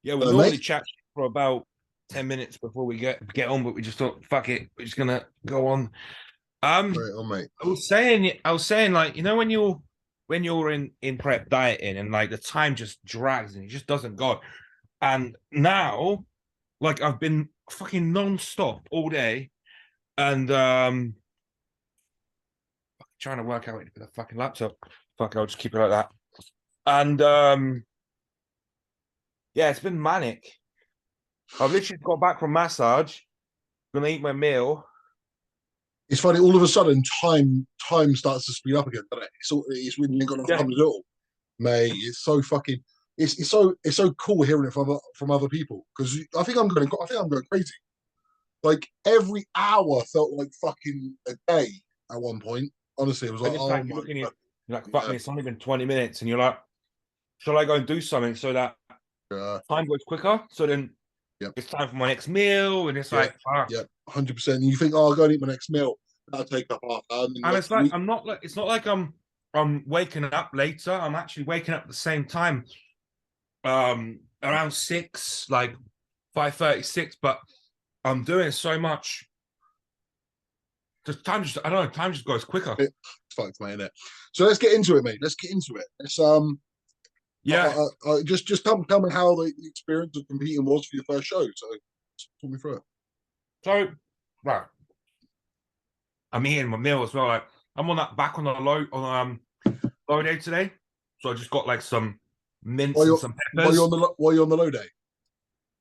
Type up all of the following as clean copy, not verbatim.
Yeah, we normally Mate. chat for about 10 minutes before we get on, but we just thought, fuck it, we're just gonna go on. Um, Right on, mate. I was saying, like, when you're in prep dieting and like the time just drags and it just doesn't go. And now, like, I've been fucking non-stop all day, and trying to work out with the fucking laptop. Fuck, I'll just keep it like that. And yeah, it's been manic. I've literally got back from massage, gonna eat my meal. It's funny. All of a sudden, time starts to speed up again, doesn't it? It's when you ain't got enough Yeah, time to do it all, mate. It's so fucking. It's so cool hearing it from other people because I think I'm going crazy. Like every hour felt like fucking a day at one point. Honestly, it was and like, it's oh like you're my looking at god, you're like, fuck yeah, me, it's only been 20 minutes, and you're like, shall I go and do something so that yeah, time goes quicker? So then yep, it's time for my next meal, and it's yeah, like, fuck. yeah, 100%. You think, oh, I'll go and eat my next meal. That'll take up half an hour. And then And like it's like I'm not like it's not like I'm waking up later. I'm actually waking up at the same time, around 6, like 5:36, but I'm doing so much. Just time just I don't know, time just goes quicker. it's fucked, mate, innit? So let's get into it, mate. Let's get into it. Let's Yeah. just tell me how the experience of competing was for your first show. So talk me through it. So right. I'm eating my meal as well. Like I'm on that back on the low day today. So I just got like some mince and some peppers. While you're on the low day.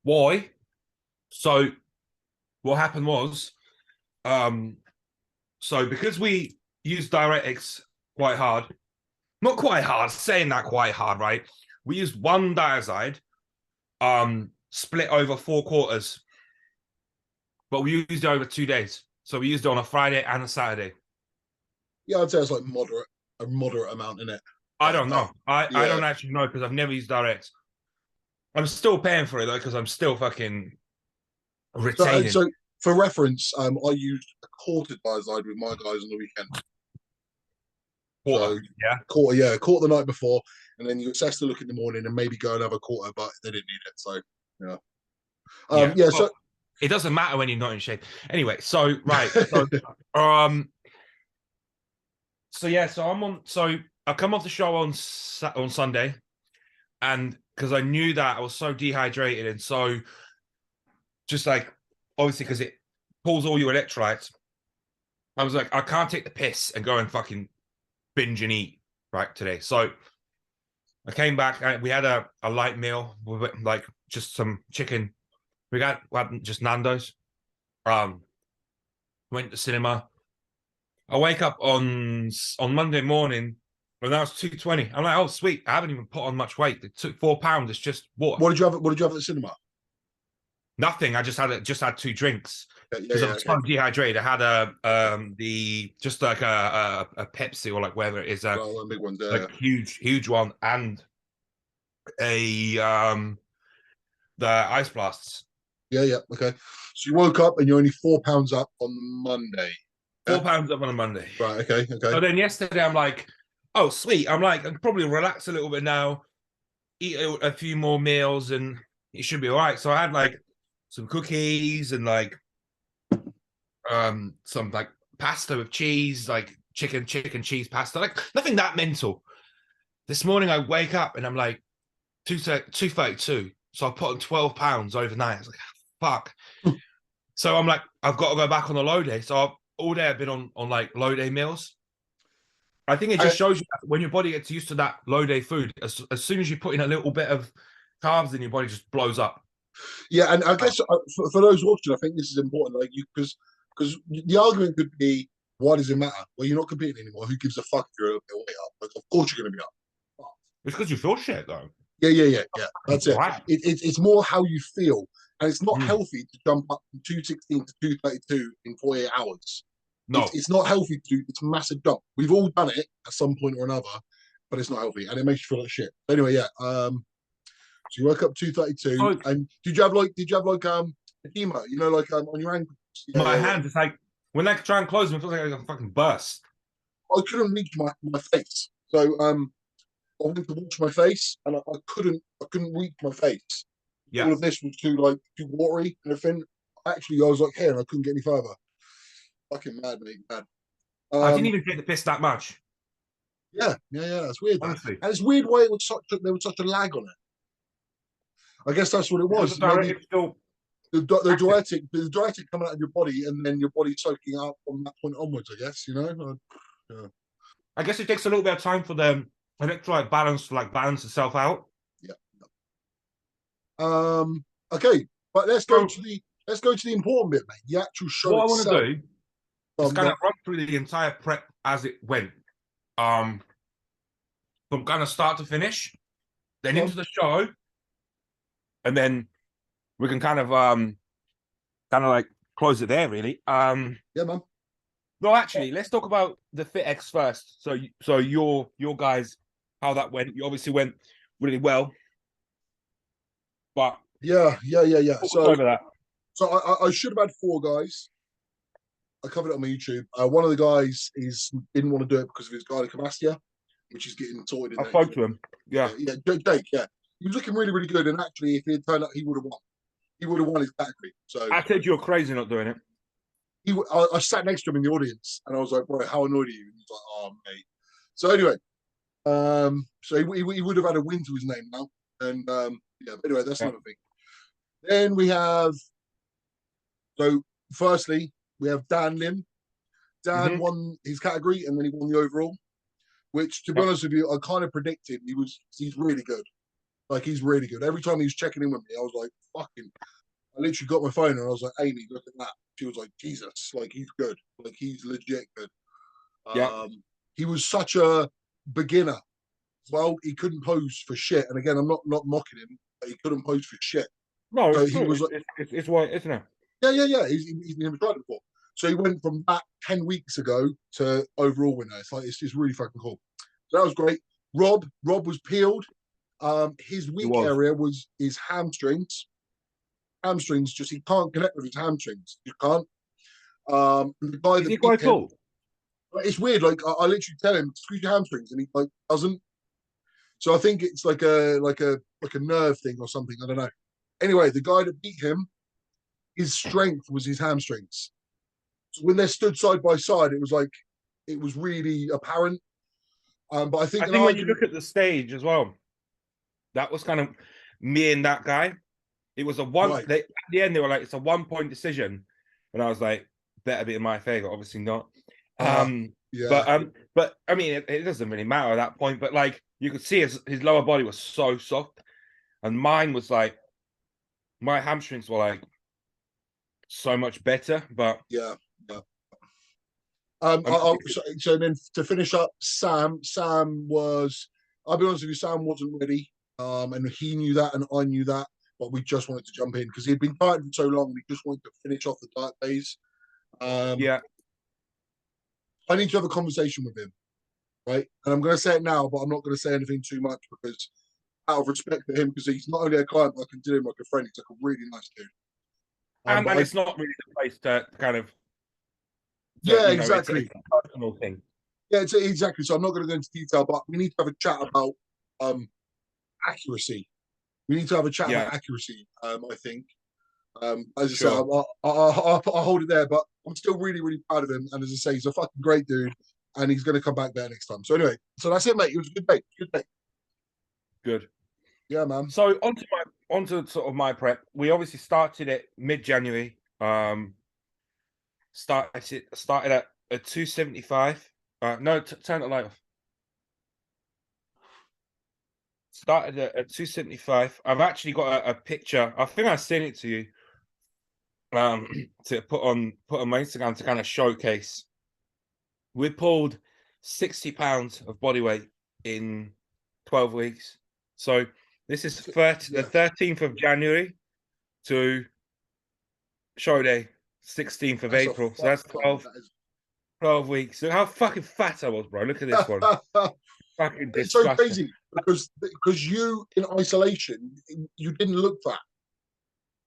Why? So what happened was, um, so because we used diuretics quite hard, not quite hard, saying that quite hard, right? We used one diazide, split over 4 quarters, but we used it over 2 days. So we used it on a Friday and a Saturday. Yeah, I'd say it's like a moderate amount in it. I don't know. I Yeah. don't actually know because I've never used diuretics. I'm still paying for it though because I'm still fucking retaining. So for reference, I used a quarter diazide with my guys on the weekend. Water. So Yeah. quarter the night before, and then you assess the look in the morning and maybe go another quarter, but they didn't need it. So yeah. Yeah. Yeah. Well, So it doesn't matter when you're not in shape. Anyway, so right. Um so yeah, so I come off the show on Sunday, and because I knew that I was so dehydrated and so just like obviously because it pulls all your electrolytes, I was like, I can't take the piss and go and fucking binge and eat right today. So I came back and we had a light meal with like just some chicken. We had just Nando's. Um, went to cinema. I wake up on Monday morning and that was 220. I'm like, oh sweet, I haven't even put on much weight. It took 4 pounds. It's just water. what did you have? What did you have at the cinema? Nothing. I just had 2 drinks because I Yeah. was Okay. so dehydrated. I had the just like a Pepsi or like whatever it is, Well, one big ones. like huge one, and a the ice blasts. Yeah. Okay. So you woke up and you're only 4 pounds up on Monday. four Yeah. pounds up on a Monday. Right. Okay. Okay. So then yesterday I'm like, oh sweet. I'm like, I can probably relax a little bit now, eat a few more meals, and it should be all right. So I had like some cookies and like some like pasta with cheese, like chicken cheese pasta, like nothing that mental. This morning I wake up and I'm like 232. So I put on 12 pounds overnight. I was like, fuck. So I'm like, I've got to go back on the low day. So all day I've been on like low day meals. I think it I, just shows you that when your body gets used to that low day food, as soon as you put in a little bit of carbs, then your body just blows up. yeah, and I Like, guess for those watching, I think this is important. Like you, because the argument could be, why does it matter? Well, you're not competing anymore. Who gives a fuck if you're a little bit up? Like, of course you're going to be up. it's because you feel shit though. Yeah. Fucking That's it. crap. It's more how you feel, and it's not Mm. healthy to jump up from 216 to 232 in 48 hours. No. It's not healthy to do. It's a massive jump. We've all done it at some point or another, but it's not healthy, and it makes you feel like shit. Anyway, yeah. So you woke up 232, So and did you have like edema? You know, like on your ankles. my Yeah. hands, it's like when I try and close them, it feels like I'm gonna fucking burst. I couldn't reach my face, so I went to wash my face, and I couldn't reach my face. Yeah. all of this was too watery and everything. Actually, I was like, here, and I couldn't get any further. Fucking mad, mate, mad. I didn't even take the piss that much. Yeah. That's weird. That. Honestly. And it's weird why there was such a lag on it. I guess that's what it Because was. the Maybe diuretic still the diuretic coming out of your body, and then your body soaking up from that point onwards. I guess Yeah. I guess it takes a little bit of time for the electrolyte balance to like balance itself out. Yeah. Okay, but let's go to the important bit, mate. The actual show What itself. I want to do is kind of run through the entire prep as it went. From kind of start to finish, then into the show, and then we can kind of like close it there, really. Yeah, man. No, actually, let's talk about the FitX first. So your guys, how that went. You obviously went really well, but Yeah. So over that. I should have had 4 guys. I covered it on my YouTube. One of the guys didn't want to do it because of his gynecomastia, which is getting sorted. I spoke to him. Yeah, Jake. Yeah, he was looking really, really good. And actually, if he had turned up, he would have won. He would have won his category. So I said you're crazy not doing it. I sat next to him in the audience, and I was like, "Bro, how annoyed are you?" And he's like, "Oh, mate." So anyway, so he would have had a win to his name now, and yeah. But anyway, that's another thing. Then we have. So firstly, we have Dan Lim. Dan won his category, and then he won the overall. Which, to be honest with you, I kind of predicted he's really good. Like, he's really good. Every time he was checking in with me, I was like, fucking. I literally got my phone and I was like, Amy, look at that. She was like, Jesus, like, he's good. Like, he's legit good. He was such a beginner. Well, he couldn't pose for shit. And again, I'm not mocking him, but he couldn't pose for shit. No, so he was like, it's white, isn't it? Yeah. He's never tried it before. So he went from that 10 weeks ago to overall winner. It's just really fucking cool. So that was great. Rob was peeled. His weak area was his hamstrings. Hamstrings, just he can't connect with his hamstrings. You can't. The guy Is he quite tall? It's weird. Like, I literally tell him squeeze your hamstrings, and he like doesn't. So I think it's like a nerve thing or something. I don't know. Anyway, the guy that beat him, his strength was his hamstrings. So when they stood side by side, it was really apparent. But I think when you look at the stage as well, that was kind of me and that guy. It was a one. Right. At the end, they were like, "It's a 1-point decision," and I was like, "Better be in my favor." Obviously not. Yeah. But I mean, it doesn't really matter at that point. But like, you could see his lower body was so soft, and mine was like, my hamstrings were like so much better. But yeah. So then to finish up, Sam was. I'll be honest with you, Sam wasn't ready, and he knew that, and I knew that. But we just wanted to jump in because he'd been dieting for so long. We just wanted to finish off the diet phase. Yeah. I need to have a conversation with him, right? And I'm going to say it now, but I'm not going to say anything too much because out of respect for him, because he's not only a client, but I consider him like a friend. He's like a really nice dude. And it's not really the place to kind of... exactly. It's a personal thing. Yeah, exactly. So I'm not going to go into detail, but we need to have a chat about accuracy. We need to have a chat about accuracy, I think. As I say, I'll hold it there, but I'm still really, really proud of him. And as I say, he's a fucking great dude, and he's going to come back there next time. So anyway, so that's it, mate. It was a good day. Good day. Good. Yeah, man. So onto sort of my prep. We obviously started it mid-January. Started at a 275. No, turn the light off. Started at 275. I've actually got a picture. I think I sent it to you. To put on my Instagram to kind of showcase. We pulled 60 pounds of body weight in 12 weeks. So this is the 13th of January to show day 16th of April. So that's 12 weeks. So how fucking fat I was, bro. Look at this one. Fucking it's so crazy because you in isolation, you didn't look fat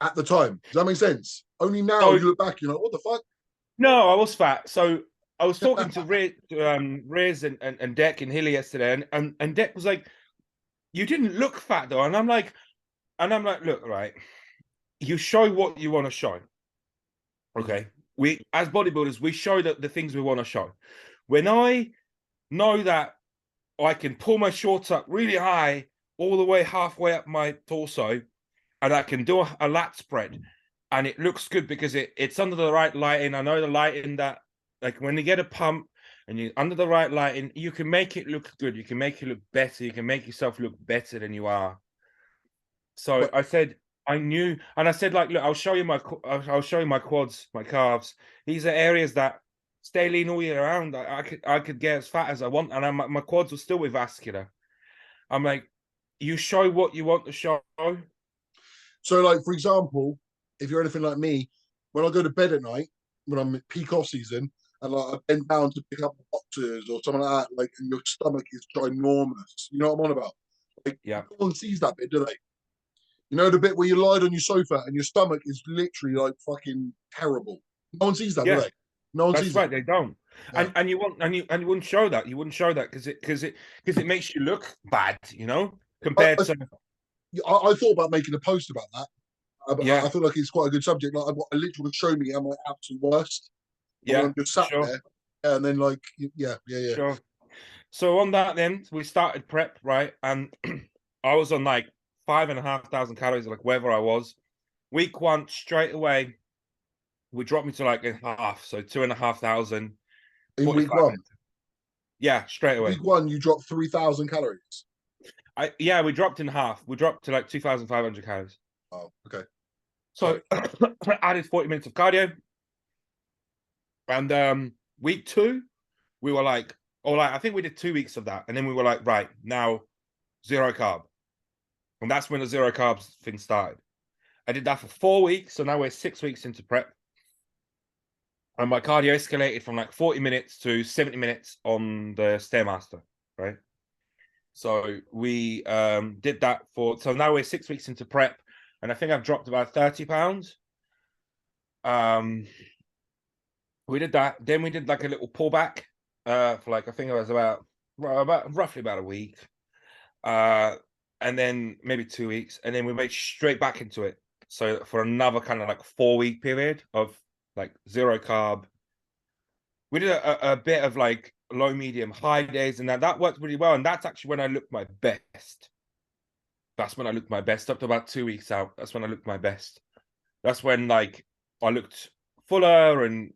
at the time. Does that make sense? Only now you look back, you're like, what the fuck? No, I was fat. So I was talking to Riz and Deck and Hilly yesterday, and Deck was like, "You didn't look fat though," and I'm like, And I'm like, look, right, you show what you want to show. Okay. We, as bodybuilders, we show that the things we want to show. When I know that I can pull my shorts up really high, all the way halfway up my torso, and I can do a lat spread, and it looks good because it's under the right lighting. I know the lighting that, like, when you get a pump and you're under the right lighting, you can make it look good. You can make it look better. You can make yourself look better than you are. So But I said, I knew, and I said, like, look, I'll show you my quads, my calves. These are areas that stay lean all year round. I could get as fat as I want, and my quads will still be vascular. I'm like, you show what you want to show. so, like, for example, if you're anything like me, when I go to bed at night, when I'm at peak off season, and like I bend down to pick up boxes or something like that, like, and your stomach is ginormous. You know what I'm on about? Like, Yeah, no one sees that bit, do they? You know the bit where you lied on your sofa and your stomach is literally like fucking terrible. No one sees that, do yeah, they? No one that's sees it. right. They don't, Yeah. and you wouldn't show that. You wouldn't show that because it makes you look bad, I, compared I, to I thought about making a post about that. I yeah, feel like it's quite a good subject. Like, I literally show me at my absolute worst. And when yeah, I'm just sat sure, there, and then like, yeah. sure. So on that, then we started prep, right? And I was on like 5,500 calories, like wherever I was. Week one, straight away, we dropped me to like in half, so 2,500, In week 45 one, minutes. Yeah, straight away. week one, you dropped 3,000 calories. We dropped in half. We dropped to like 2,500 calories. Oh, okay. So So I added 40 minutes of cardio. And week two, we were like, or like, I think we did 2 weeks of that. And then we were like, right, now zero carb. And that's when the zero carbs thing started. I did that for 4 weeks. So now we're 6 weeks into prep. And my cardio escalated from like 40 minutes to 70 minutes on the Stairmaster, right? So we did that so now we're 6 weeks into prep. And I think I've dropped about 30 pounds. We did that. Then we did like a little pullback for like, I think it was about roughly about a week. And then maybe 2 weeks, and then we went straight back into it. So for another kind of like 4 week period of like zero carb, we did a bit of like low, medium, high days, and that worked really well. And that's actually when I looked my best. That's when I looked my best up to about 2 weeks out. That's when I looked my best. That's when like I looked fuller and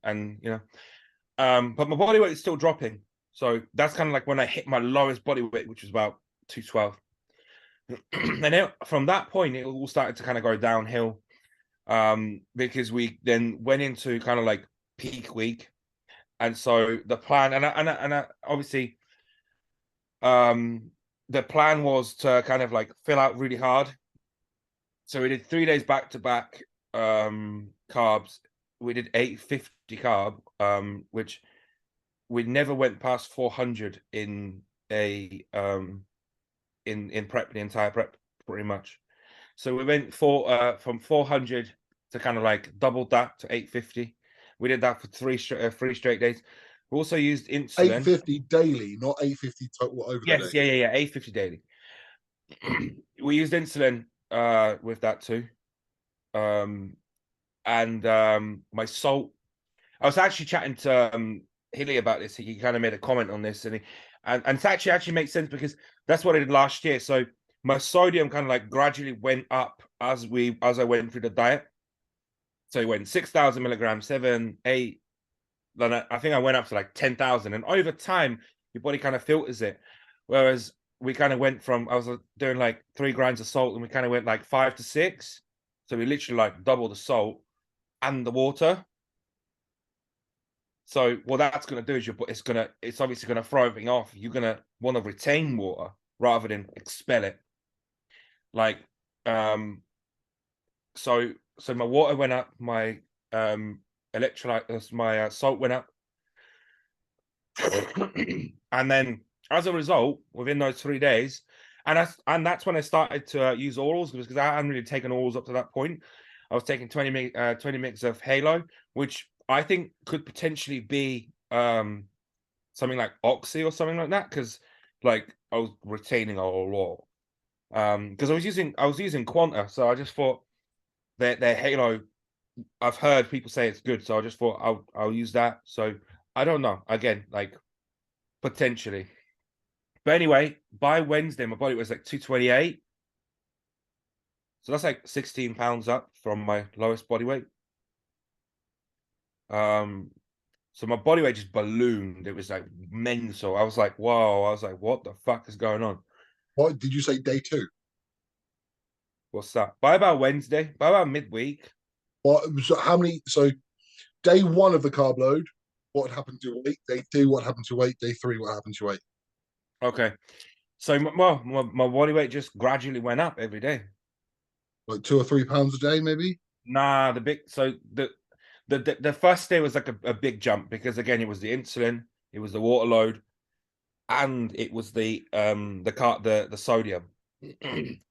but my body weight is still dropping. So that's kind of like when I hit my lowest body weight, which was about 212. And then from that point, it all started to kind of go downhill, because we then went into kind of like peak week. And so the plan, and I obviously, the plan was to kind of like fill out really hard. So we did 3 days back to back carbs. We did 850 carb, which we never went past 400 in a in prep, the entire prep, pretty much. So we went from 400 to kind of like doubled that to 850. We did that for three straight days. We also used insulin. 850 daily, not 850 total over the day. Yes, yeah, 850 daily. We used insulin with that too. And my salt. I was actually chatting to Hilly about this. He kind of made a comment on this, and it actually makes sense because that's what I did last year. So my sodium kind of like gradually went up as I went through the diet. So it went 6,000 milligrams, 7, 8. Then I think I went up to like 10,000, and over time your body kind of filters it. Whereas we kind of went from, I was doing like 3 grams of salt, and we kind of went like 5 to 6. So we literally like double the salt and the water. So what that's going to do is it's obviously going to throw everything off. You're going to want to retain water rather than expel it. Like, so my water went up, my electrolyte, my salt went up, and then as a result, within those 3 days, and that's when I started to use orals, because I hadn't really taken orals up to that point. I was taking 20 mg of Halo, which I think could potentially be something like Oxy or something like that, because like I was retaining a lot. Because I was using Quanta, so I just thought their Halo. I've heard people say it's good, so I just thought I'll use that. So I don't know. Again, like potentially. But anyway, by Wednesday, my body was like 228. So that's like 16 pounds up from my lowest body weight. Um, so my body weight just ballooned. It was like mental. I was like, whoa. I was like, what the fuck is going on? What did you say? Day two? What's that? By about Wednesday, by about midweek. What? So how many? So day one of the carb load, what happened to weight? Day two, what happened to weight? Day three, what happened to weight? Okay. So my body weight just gradually went up every day. Like 2 or 3 pounds a day, maybe. Nah, the big so the first day was like a big jump because again it was the insulin, it was the water load, and it was the sodium.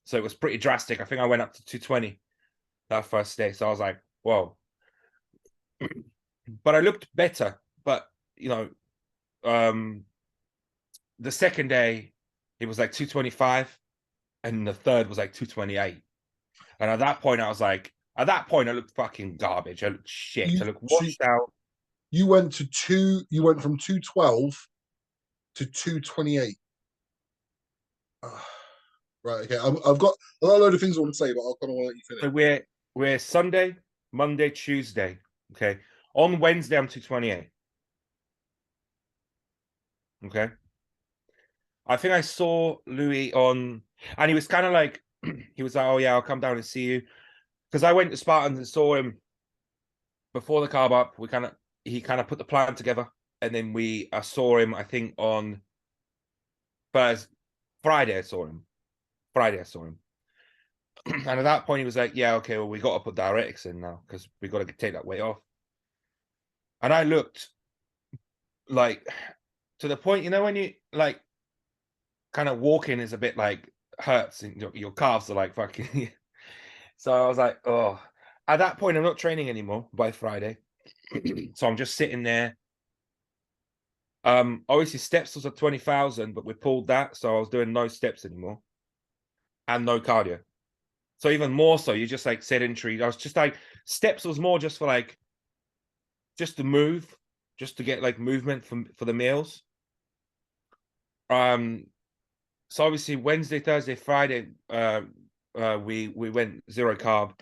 So it was pretty drastic. I think I went up to 220 that first day. So I was like, whoa. But I looked better. But you know, um the second day it was like 225, and the third was like 228. And at that point, I was like, at that point, I looked fucking garbage. I looked shit. I looked So washed out. you went to two. You went from 212 to 228. Right. Okay. I've got a load of things I want to say, but I kind of want to let you finish. So we're Sunday, Monday, Tuesday. Okay. On Wednesday, I'm 228. Okay. I think I saw Louis on, and he was kind of like, he was like, oh yeah, I'll come down and see you. Because I went to Spartans and saw him before the carb up. He kind of put the plan together. And then I saw him, I think on Thursday, Friday, I saw him. Friday, I saw him. And at that point, he was like, yeah, okay, well, we got to put diuretics in now because we got to take that weight off. And I looked like to the point, you know, when you like kind of walking is a bit like hurts and your calves are like fucking. So I was like, oh, at that point, I'm not training anymore by Friday. So I'm just sitting there. Obviously, steps was at 20,000, but we pulled that. So I was doing no steps anymore and no cardio. So even more so, you're just like sedentary. I was just like, steps was more just for like, just to move, just to get like movement for the meals. Um, so obviously Wednesday, Thursday, Friday, we went zero carb,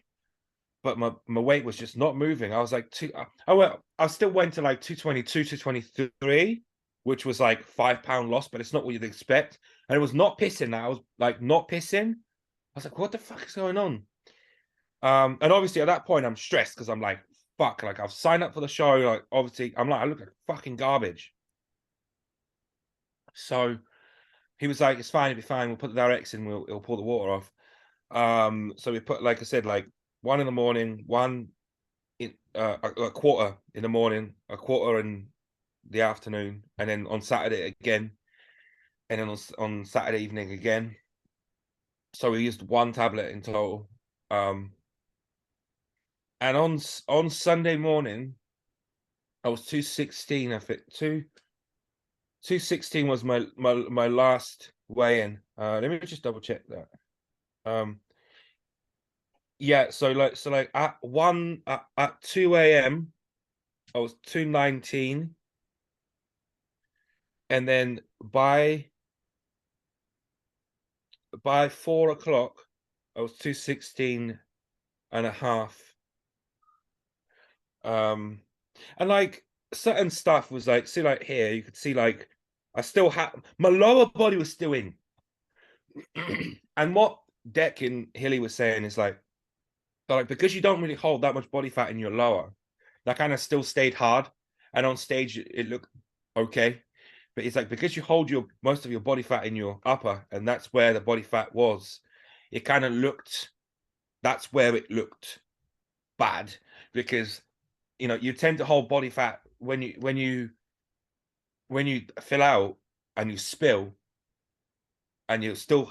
but my weight was just not moving. I was like I still went to like 222, 223, which was like 5 pound loss, but it's not what you'd expect. And it was not pissing. I was like not pissing. I was like, what the fuck is going on? And obviously at that point I'm stressed because I'm like, fuck, like I've signed up for the show. Like obviously I'm like, I look like fucking garbage. So he was like, it's fine, it'll be fine. We'll put the directs in, it'll pull the water off. So we put, like I said, like 1 in the morning, one in a quarter in the morning, a quarter in the afternoon, and then on Saturday again, and then on Saturday evening again. So we used one tablet in total. And on Sunday morning, I was 216. I think 216 was my last weigh-in. Let me just double check that. Yeah, so like at 2 a.m. I was 219, and then by 4 o'clock I was 216 and a half. And like certain stuff was like, see, like here you could see like I still had my lower body was still in. And what Deck and Hilly was saying is like because you don't really hold that much body fat in your lower, that kind of still stayed hard, and on stage it looked okay. But it's like because you hold your most of your body fat in your upper, and that's where the body fat was, it kind of looked. That's where it looked bad because you tend to hold body fat when you fill out and you spill and you're still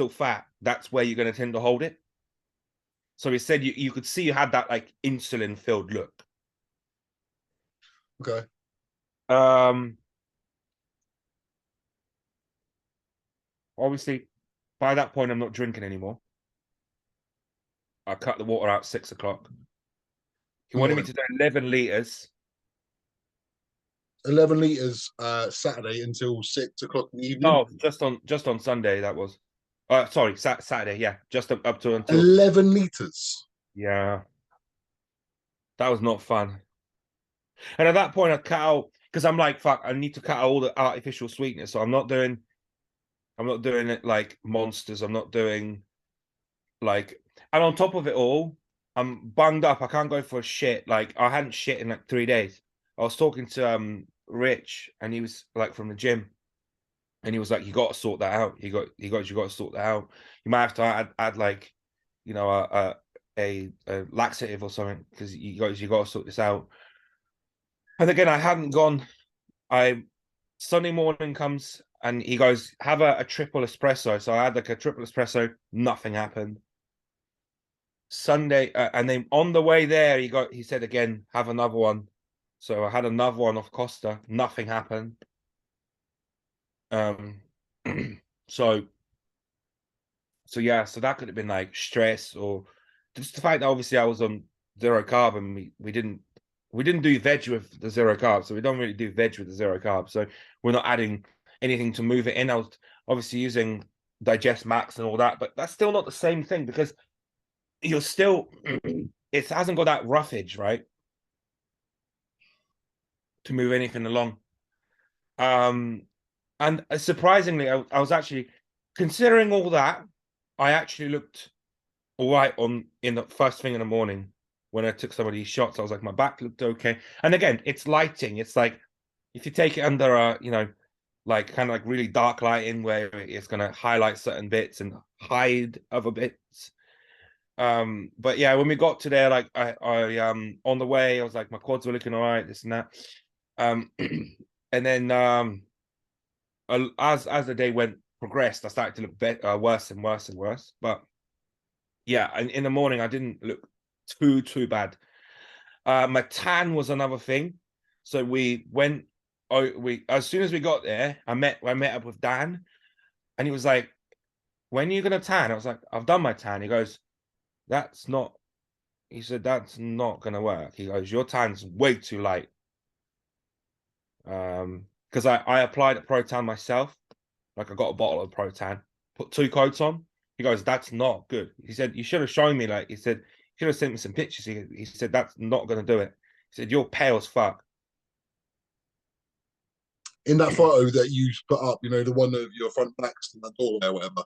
fat. That's where you're going to tend to hold it. So he said you could see you had that like insulin filled look. Okay. Um, Obviously by that point, I'm not drinking anymore. I cut the water out 6 o'clock. He In the wanted me morning. to do 11 liters. 11 liters Saturday until 6 o'clock in the evening. No, just on Sunday that was. Sorry, Saturday. Yeah, just up to until. 11 liters. Yeah, that was not fun. And at that point, I cut out because I'm like, fuck, I need to cut out all the artificial sweetness. So I'm not doing it like monsters. I'm not doing like, and on top of it all, I'm bunged up. I can't go for a shit. Like I hadn't shit in like 3 days. I was talking to Rich, and he was like from the gym, and he was like, "You got to sort that out. You got to sort that out. You might have to add like, you know, a laxative or something because you got to sort this out." And again, I hadn't gone. I Sunday morning comes and he goes, "Have a triple espresso." So I had like a triple espresso. Nothing happened. Sunday, and then on the way there, he said again, "Have another one." So I had another one off Costa. Nothing happened. Um, so yeah, so that could have been like stress or just the fact that obviously I was on zero carb and we didn't do veg with the zero carb, so we don't really do veg with the zero carb. So we're not adding anything to move it in. I was obviously using Digest Max and all that, but that's still not the same thing because you're still it hasn't got that roughage, right? To move anything along. And surprisingly, I was actually considering all that, I actually looked all right on in the first thing in the morning when I took some of these shots. I was like, my back looked okay. And again, it's lighting. It's like if you take it under a, like kind of like really dark lighting where it's gonna highlight certain bits and hide other bits. But yeah, when we got to there, like I on the way, I was like, my quads were looking all right, this and that. And then as the day progressed, I started to look worse and worse and worse. But yeah, and in the morning I didn't look too bad. My tan was another thing. So we went. Oh, we as soon as we got there, I met up with Dan, and he was like, "When are you gonna tan?" I was like, "I've done my tan." He goes, "That's not." He said, "That's not gonna work." He goes, "Your tan's way too light." Because I applied a pro tan myself. Like I got a bottle of pro tan, put 2 coats on. He goes, "That's not good." He said, "You should have shown me." Like he said, "You should have sent me some pictures." He said, "That's not gonna do it." He said, "You're pale as fuck." In that photo that you put up, the one of your front backs in that doorway or whatever.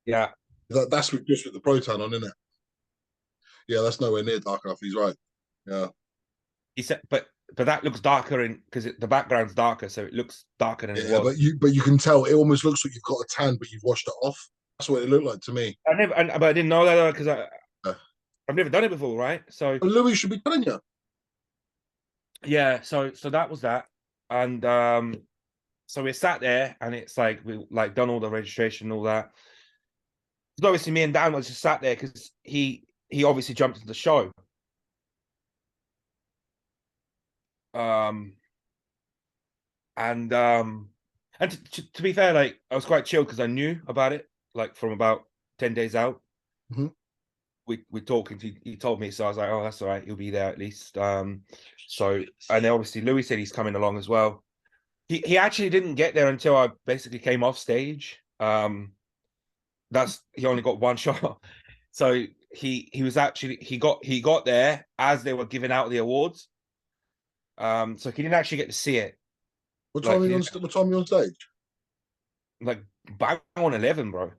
Yeah. That's just with the proton on, isn't it? Yeah, that's nowhere near dark enough. He's right. Yeah. He said, but that looks darker in because the background's darker, so it looks darker than it Yeah, was. but you can tell it almost looks like you've got a tan, but you've washed it off. That's what it looked like to me. But I didn't know that because Yeah. I've never done it before, right? So But Louis should be telling you. yeah, so that was that, and so we sat there, and it's like we like done all the registration, and all that. Because obviously, me and Dan was just sat there because he obviously jumped into the show. Um, and to be fair, like I was quite chill because I knew about it like from about 10 days out. Mm-hmm. We talking. He told me, so I was like, oh, that's all right. He'll be there at least. So and then obviously Louis said he's coming along as well. He actually didn't get there until I basically came off stage. He only got one shot. So he was actually he got there as they were giving out the awards. So he didn't actually get to see it. What time Like are you on? What time are you on stage? like bang on 11, bro.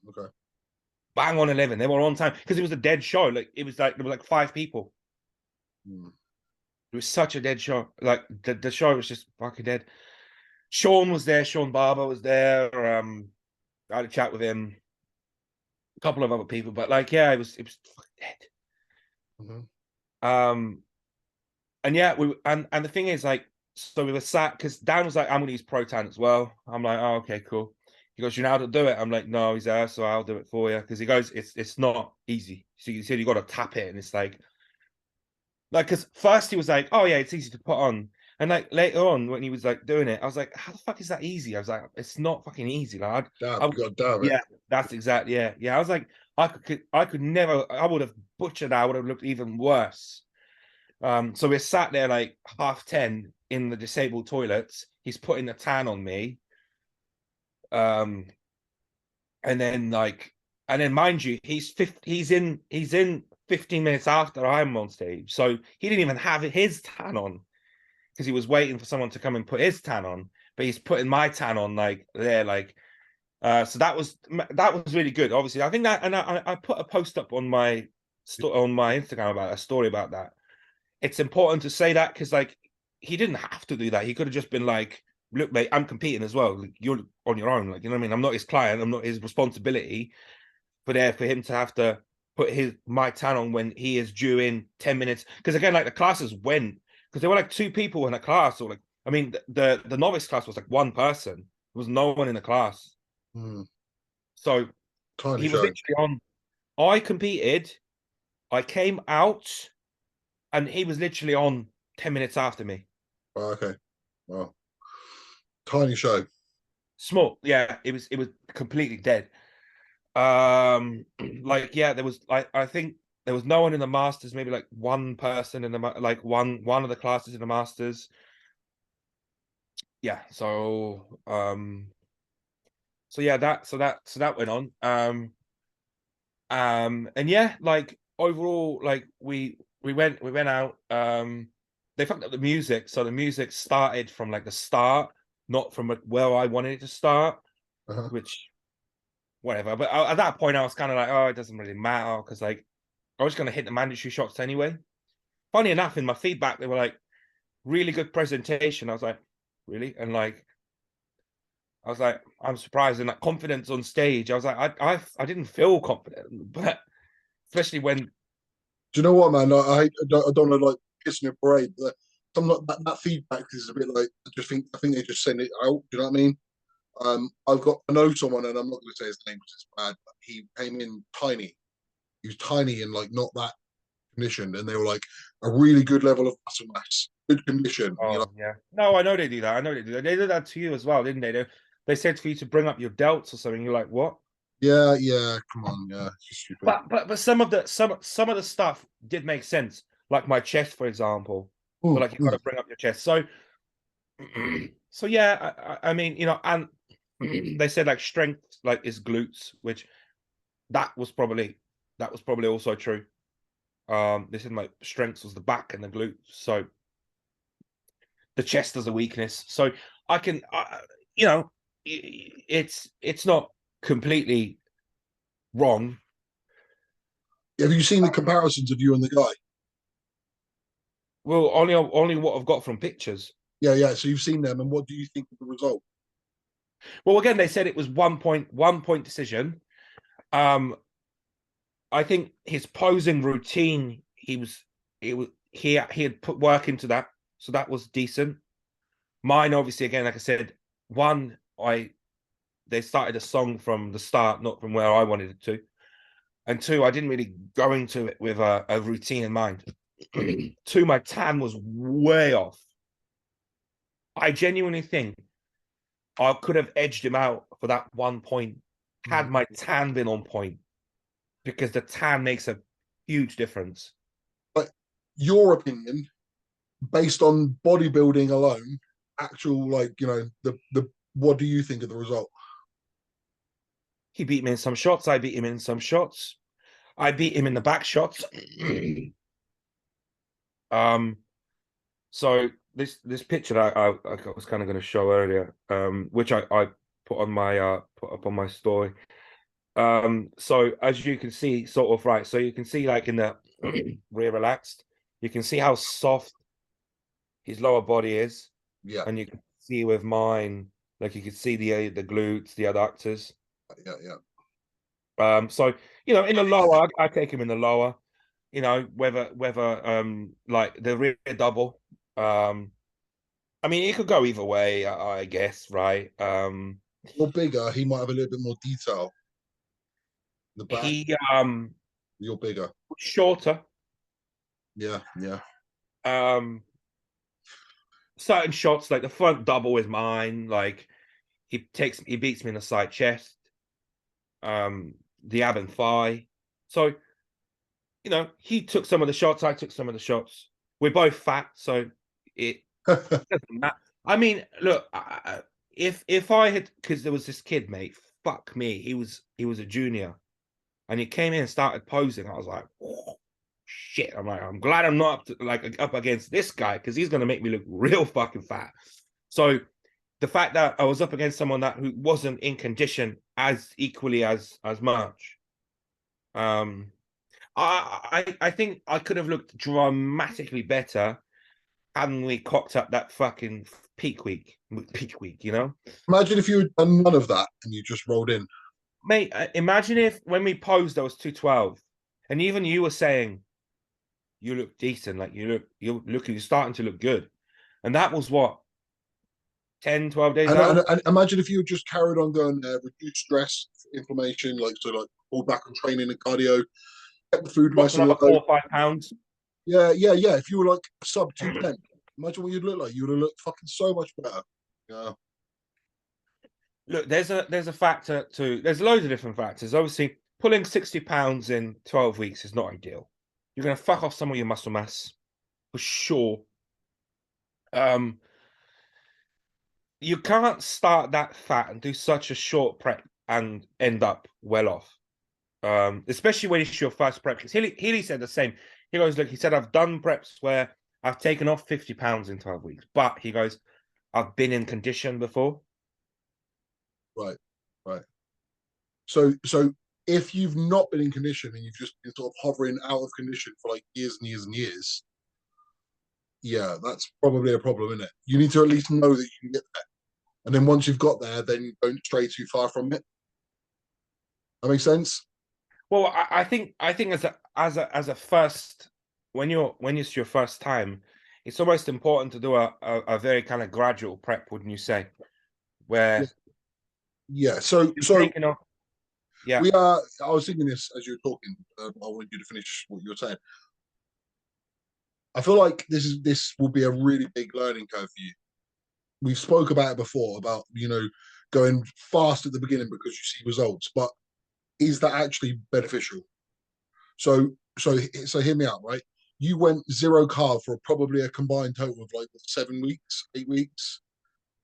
Okay. Bang on 11. They were on time because it was a dead show. Like it was like there were like 5 people. Mm. It was such a dead show. Like the show was just fucking dead. Sean was there. Sean Barber was there. I had a chat with him. A couple of other people, but like, yeah, it was fucking dead. Mm-hmm. And yeah, and the thing is, like, so we were sat because Dan was like, "I'm gonna use Protan as well." I'm like, "Oh, okay, cool." He goes, "You know how to do it?" I'm like, "No, he's there, so I'll do it for you." Because he goes, "It's not easy." So he said you got to tap it, and it's like, because first he was like, "Oh yeah, it's easy to put on," And like later on, when he was like doing it, I was like, how the fuck is that easy? I was like, it's not fucking easy, lad. Damn, you got to dab it. Yeah, that's exactly, yeah. Yeah. I was like, I could never, I would have butchered that, I would have looked even worse. So we're sat there like 10:30 in the disabled toilets. He's putting the tan on me. Um, and then like, and then mind you, he's in 15 minutes after I'm on stage. So he didn't even have his tan on because he was waiting for someone to come and put his tan on, but he's putting my tan on like there, like so that was really good. Obviously, I think that, and I put a post up on my on my Instagram about a story about that. It's important to say that because like he didn't have to do that. He could have just been like, look, mate, I'm competing as well. Like, you're on your own. Like, you know what I mean? I'm not his client. I'm not his responsibility. But there for him to have to put my tan on when he is due in 10 minutes. Because again, like the classes went because there were like two people in a class, or like I mean, the novice class was like one person. There was no one in the class. Mm, So tiny he was show. literally on. I competed. I came out, and he was literally on 10 minutes after me. Oh, okay. Well, tiny show. Small, yeah. It was completely dead. Um, like yeah, there was I think there was no one in the masters. Maybe like one person in the like one of the classes in the masters. Yeah. So yeah, that went on. And yeah, like overall, like we went out. They fucked up the music, so the music started from like the start, not from where I wanted it to start, Uh-huh. which whatever. But at that point, I was kind of like, oh, it doesn't really matter because like I was going to hit the mandatory shots anyway. Funny enough, in my feedback, they were like, really good presentation. I was like, really? And like, I was like, I'm surprised. And like confidence on stage, I was like, I didn't feel confident, but especially when Do you know what, man? I don't want to like piss in your parade, but some like that feedback is a bit like I think they just send it out. Do you know what I mean? I know someone, and I'm not going to say his name because it's bad. But he came in tiny. He was tiny and like not that conditioned, and they were like a really good level of muscle mass, good condition. And you're like, oh yeah, no, I know they do that. I know they do that. They did that to you as well, didn't they? They said for you to bring up your delts or something. You're like, what? yeah, yeah, come on, yeah, it's just stupid. But some of the stuff did make sense, like my chest, for example. So Mm, like you got mm. to bring up your chest. So so yeah, I mean, and they said like strength like is glutes, which that was probably that was probably also true. They said like strength was the back and the glutes, so the chest is a weakness. So I can, you know, it's not completely wrong. Have you seen the comparisons of you and the guy? Well, only what I've got from pictures. Yeah, yeah. So you've seen them, and what do you think of the result? Well, again, they said it was 1 point decision. Um, I think his posing routine, he had put work into that, so that was decent. Mine, obviously, again, like I said, one, they started a song from the start, not from where I wanted it to. And two, I didn't really go into it with a routine in mind. Two, my tan was way off. I genuinely think I could have edged him out for that 1 point Mm. had my tan been on point, because the tan makes a huge difference. But your opinion, based on bodybuilding alone, actual like the what do you think of the result? He beat me in some shots. I beat him in some shots. I beat him in the back shots. um, so this picture that I was kind of going to show earlier, which I put on my put up on my story. So as you can see, sort of right. So you can see like in the rear relaxed, you can see how soft his lower body is, Yeah, and you can see with mine, like you can see the glutes, the adductors. yeah, yeah. So in the lower, I take him in the lower. Whether like the rear double. I mean, it could go either way, I guess, right? You're bigger. He might have a little bit more detail in the back. He You're bigger. shorter. Yeah, yeah. Um, certain shots, like the front double is mine. Like he beats me in the side chest, the ab and thigh. So he took some of the shots, I took some of the shots. We're both fat, so it doesn't matter. I mean, look, if I had, because there was this kid, mate, fuck me, he was a junior, and he came in and started posing. I was like, oh, shit. I'm like, I'm glad I'm not up against this guy, because he's gonna make me look real fucking fat. So the fact that I was up against someone who wasn't in condition as equally as much, um, I think I could have looked dramatically better hadn't we cocked up that fucking peak week, Imagine if you had done none of that and you just rolled in. Mate, imagine if when we posed I was 212, and even you were saying you look decent, like you're starting to look good, and that was what 10, 12 days And, out. and imagine if you had just carried on going there, reduce stress, inflammation, like pull back on training and cardio, kept the food Dropped nice and another low. 4 or 5 pounds. Yeah, yeah, yeah. If you were like sub 210, imagine what you'd look like. You would have looked fucking so much better. Yeah. Look, there's a factor to there's loads of different factors. Obviously, pulling 60 pounds in 12 weeks is not ideal. You're gonna fuck off some of your muscle mass for sure. Um, you can't start that fat and do such a short prep and end up well off. Especially when it's your first prep. Because Healy said the same. He goes, look, he said, I've done preps where I've taken off 50 pounds in 12 weeks, but he goes, I've been in condition before. Right. Right. So if you've not been in condition and you've just been sort of hovering out of condition for like years and years and years, yeah, that's probably a problem, isn't it? You need to at least know that you can get there. And then once you've got there, then you don't stray too far from it. That makes sense? Well, I think as a first, when it's your first time, it's almost important to do a very kind of gradual prep, wouldn't you say? Where Yeah. Yeah. So you're so taking off, yeah. we are I was thinking this as you were talking. I wanted you to finish what you were saying. I feel like this will be a really big learning curve for you. We spoke about it before about going fast at the beginning because you see results, but is that actually beneficial? So hear me out, right? You went zero carb for probably a combined total of like 7 weeks, 8 weeks,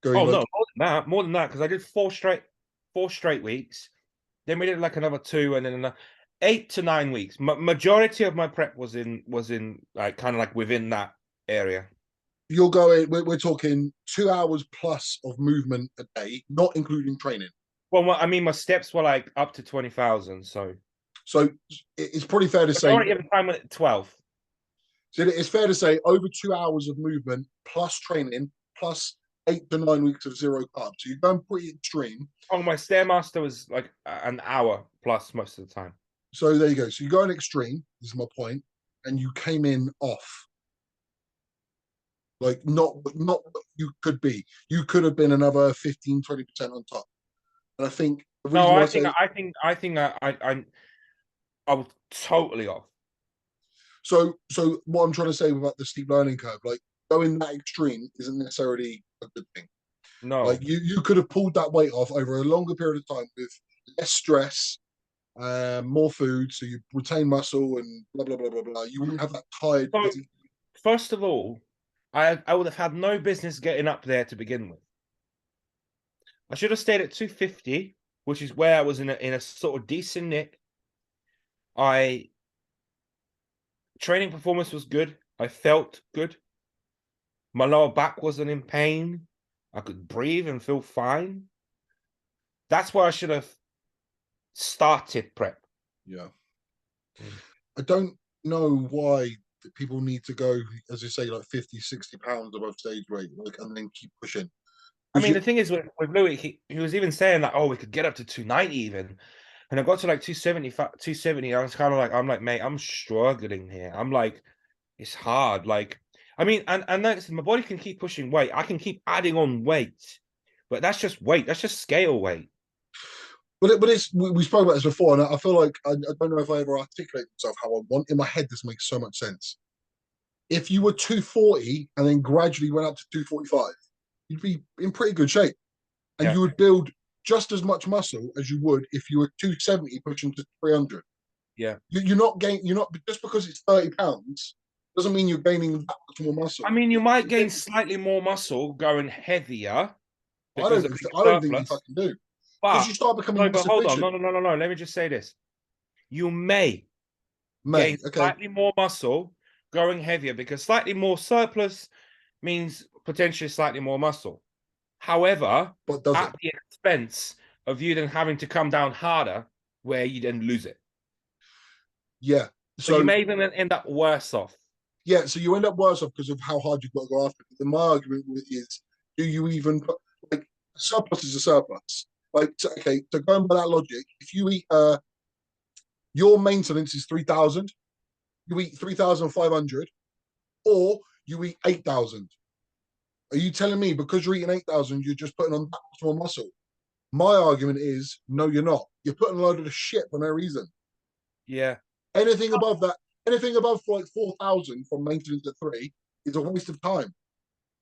going Oh no, like more than that, because I did four straight weeks. Then we did like another two, and then another 8 to 9 weeks. Majority of my prep was in like kind of like within that area. you're going. We're talking 2 hours plus of movement a day, not including training. Well, I mean, my steps were like up to 20,000. So So it's probably fair to say. majority of the time went at 12. So it's fair to say over 2 hours of movement plus training plus 8 to 9 weeks of zero carbs. So you're going pretty extreme. Oh, my stairmaster was like an hour plus most of the time. So there you go. So you're going extreme. This is my point, and you came in off. Like not what you could be. You could have been another 15-20% on top. And I think the No, reason why I I think say I was totally off. so what I'm trying to say about the steep learning curve, like going that extreme isn't necessarily a good thing. Like No. you could have pulled that weight off over a longer period of time with less stress, more food, so you retain muscle and blah blah blah blah blah. You wouldn't have that tired. So first of all, I would have had no business getting up there to begin with. I should have stayed at 250, which is where I was in a sort of decent nick. I training performance was good. I felt good. My lower back wasn't in pain. I could breathe and feel fine. That's where I should have started prep. Yeah, I don't know why people need to go, as you say, like 50, 60 pounds above stage weight, like, and then keep pushing. I Because mean, you, the thing is with Louis, he was even saying that, oh, we could get up to 290 even. And I got to like 270, 270. I was kind of like, I'm like, mate, I'm struggling here. I'm like, it's hard. Like, I mean, and that's my body can keep pushing weight. I can keep adding on weight, but that's just weight. That's just scale weight. but it's we spoke about this before, and I feel like I don't know if I ever articulate myself how I want. In my head, this makes so much sense. If you were 240 and then gradually went up to 245, you'd be in pretty good shape, and Yeah. you would build just as much muscle as you would if you were 270 pushing to 300. Yeah. You're not gaining. You're not just because it's 30 pounds doesn't mean you're gaining that much more muscle. I mean, you might gain slightly more muscle going heavier I because don't. of your I don't think you surplus, fucking do because but you start becoming no, but less hold on. efficient. No, no, no, no, no. Let me just say this. You may May gain okay, slightly more muscle going heavier because slightly more surplus means potentially slightly more muscle. However, but does it? at the expense of you then having to come down harder, where you then lose it. Yeah. So you So may even end up worse off. yeah. So you end up worse off because of how hard you've got to go after it. And my argument is, do you even put like surplus is a surplus? Like okay, so going by that logic, if you eat your maintenance is 3,000, you eat 3,500, or you eat 8,000. Are you telling me because you're eating 8,000, you're just putting on that much more muscle? My argument is no, you're not. You're putting a load of shit for no reason. Yeah. Anything above that, anything above like 4,000 from maintenance at 3 is a waste of time.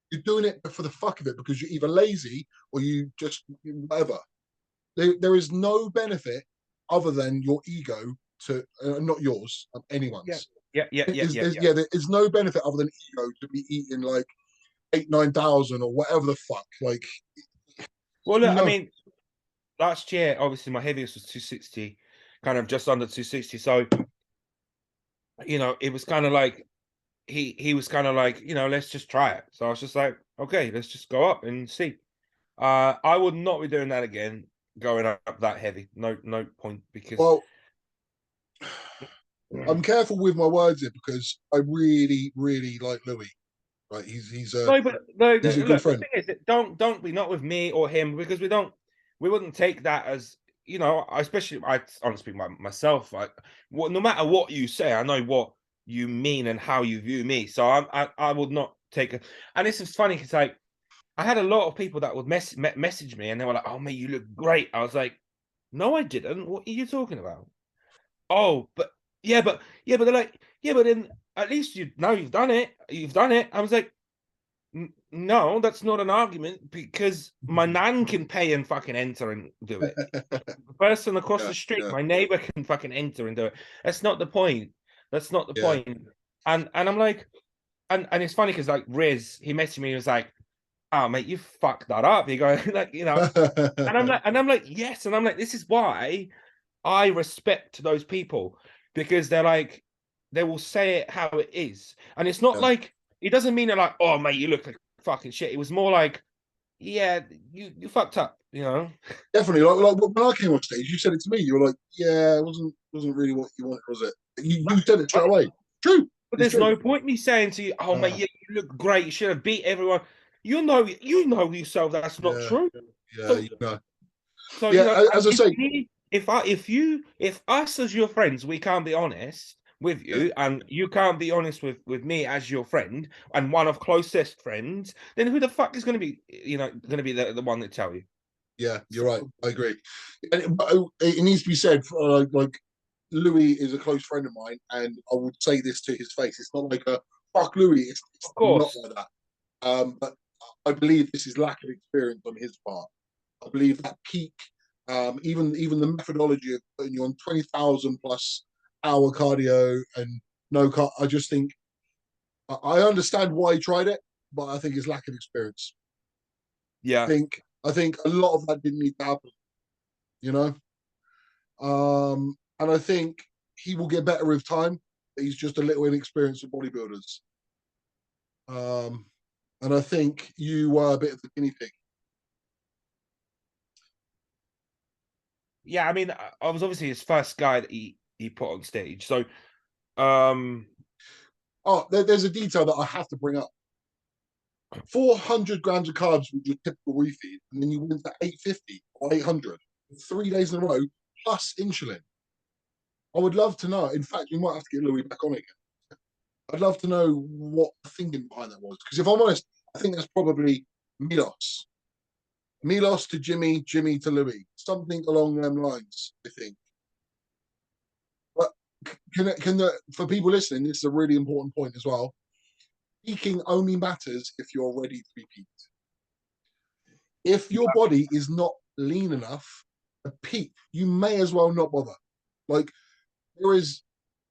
You're doing it for the fuck of it because you're either lazy or you just whatever. There is no benefit other than your ego to not yours, Yeah. anyone's. Yeah. Yeah. Yeah. Is Yeah. there's Yeah. yeah, there is no benefit other than ego to be eating like 8,000, 9,000 or whatever the fuck. Like Well, look, I no, mean, last year, obviously, my heaviest was 260, kind of just under 260. So, it was kind of like he was kind of like, let's just try it. So I was just like, okay, let's just go up and see. I would not be doing that again, going up that heavy. No, no point because well, I'm careful with my words here because I really, really like Louis. Right, no, but no, he's a good look, the friend. thing is, that don't be not with me or him because we wouldn't take that as especially I honestly myself. Like, no matter what you say, I know what you mean and how you view me. So I would not take it. And this is funny because like I had a lot of people that would message me and they were like, "Oh, mate, you look great." I was like, "No, I didn't. What are you talking about?" Oh, but yeah, but they're like, yeah, but then at least you've done it. You've done it. I was like, No, that's not an argument because my nan can pay and fucking enter and do it. The person across Yeah, the street, yeah, my neighbor can fucking enter and do it. That's not the point. That's not the yeah. point. And I'm like, and it's funny because like Riz, he messaged me, he was like, "Oh mate, you fucked that up." You go like, and I'm like, yes, and I'm like, this is why I respect those people because they're like, they will say it how it is, and it's not Yeah. like it doesn't mean they're like, "Oh mate, you look like fucking shit." It was more like, "Yeah, you fucked up," you know. Definitely. Like when I came on stage, you said it to me. You were like, "Yeah, it wasn't really what you wanted, was it?" You said it straight away. True. But It's there's true. no point me saying to you, "Oh mate, Uh, yeah, you look great. You should have beat everyone." You know yourself that's not yeah, true. yeah. So So Yeah. and As I say, if us as your friends, we can't be honest with yeah, you, and you can't be honest with me as your friend and one of closest friends, then who the fuck is going to be, the one that tell you? yeah. So, You're right. I agree. And it needs to be said. Like Louis is a close friend of mine, and I would say this to his face. It's not like a fuck Louis. It's of not course, like that. But I believe this is lack of experience on his part. I believe that peak, even the methodology of putting you on 20,000 plus hour cardio and no car. I just think I understand why he tried it, but I think it's lack of experience. yeah, I think a lot of that didn't need to happen, you know. And I think he will get better with time. He's just a little inexperienced with bodybuilders. Um, and I think you were a bit of the guinea pig. yeah. I mean, I was obviously his first guy that he put on stage, so um, Oh, there's a detail that I have to bring up. 400 grams of carbs with your typical refeed, and then you went to 850 or 800 3 days in a row, plus insulin. I would love to know. In fact, we might have to get Louis back on again. I'd love to know what the thinking behind that was. Because if I'm honest, I think that's probably Milos. Milos to Jimmy, Jimmy to Louis. Something along them lines, I think. But for people listening, this is a really important point as well. Peaking only matters if you're ready to be peaked. If your body is not lean enough to peak, you may as well not bother. Like, there is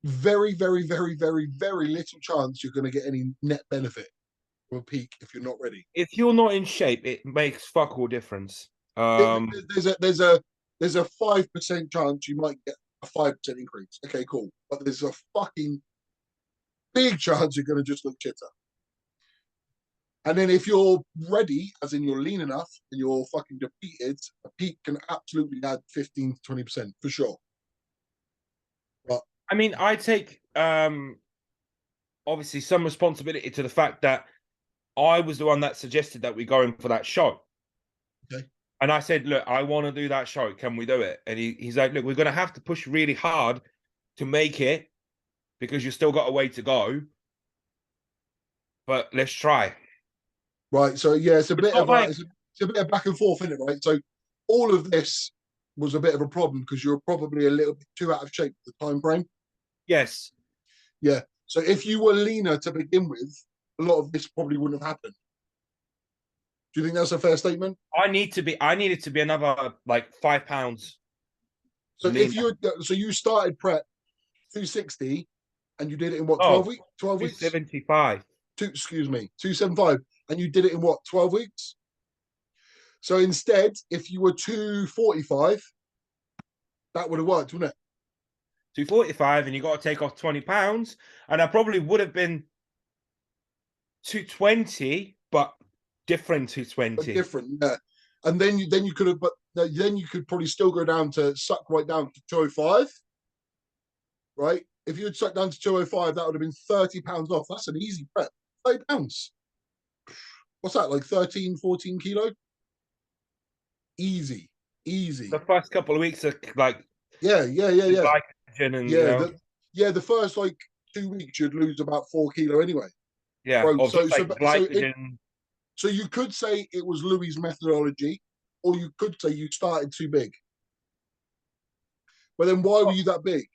very, very, very, very, very little chance you're going to get any net benefit from a peak if you're not ready. If you're not in shape, it makes fuck all difference. There's a 5% chance you might get a 5% increase. Okay, cool. But there's a fucking big chance you're going to just look chitter. And then if you're ready, as in you're lean enough and you're fucking depleted, a peak can absolutely add 15 to 20% for sure. But I mean, I take obviously some responsibility to the fact that I was the one that suggested that we go in for that show. okay. And I said, look, I want to do that show. Can we do it? And he's like, look, we're going to have to push really hard to make it because you've still got a way to go. But let's try. Right. So yeah, it's a bit of like... it's a bit of back and forth, isn't it? Right. So all of this was a bit of a problem because you're probably a little bit too out of shape for the time frame. Yes. Yeah. So if you were leaner to begin with, a lot of this probably wouldn't have happened. Do you think that's a fair statement? I needed to be another like 5 pounds. So if you started prep 260 and you did it in what, 12 weeks? 12 weeks? 275. Excuse me, 275. And you did it in what, 12 weeks? So instead, if you were 245, that would have worked, wouldn't it? 245, and you got to take off 20 pounds. And I probably would have been 220, but different 220. But different, yeah. And then you could have, but then you could probably still go down to suck right down to 205, right? If you had sucked down to 205, that would have been 30 pounds off. That's an easy prep. 30 pounds. What's that, like 13, 14 kilo? Easy. The first couple of weeks are like yeah. glycogen and yeah, the first like 2 weeks you'd lose about 4 kilo anyway. Yeah, Bro, so you could say it was Louis' methodology, or you could say you started too big. But then why were you that big?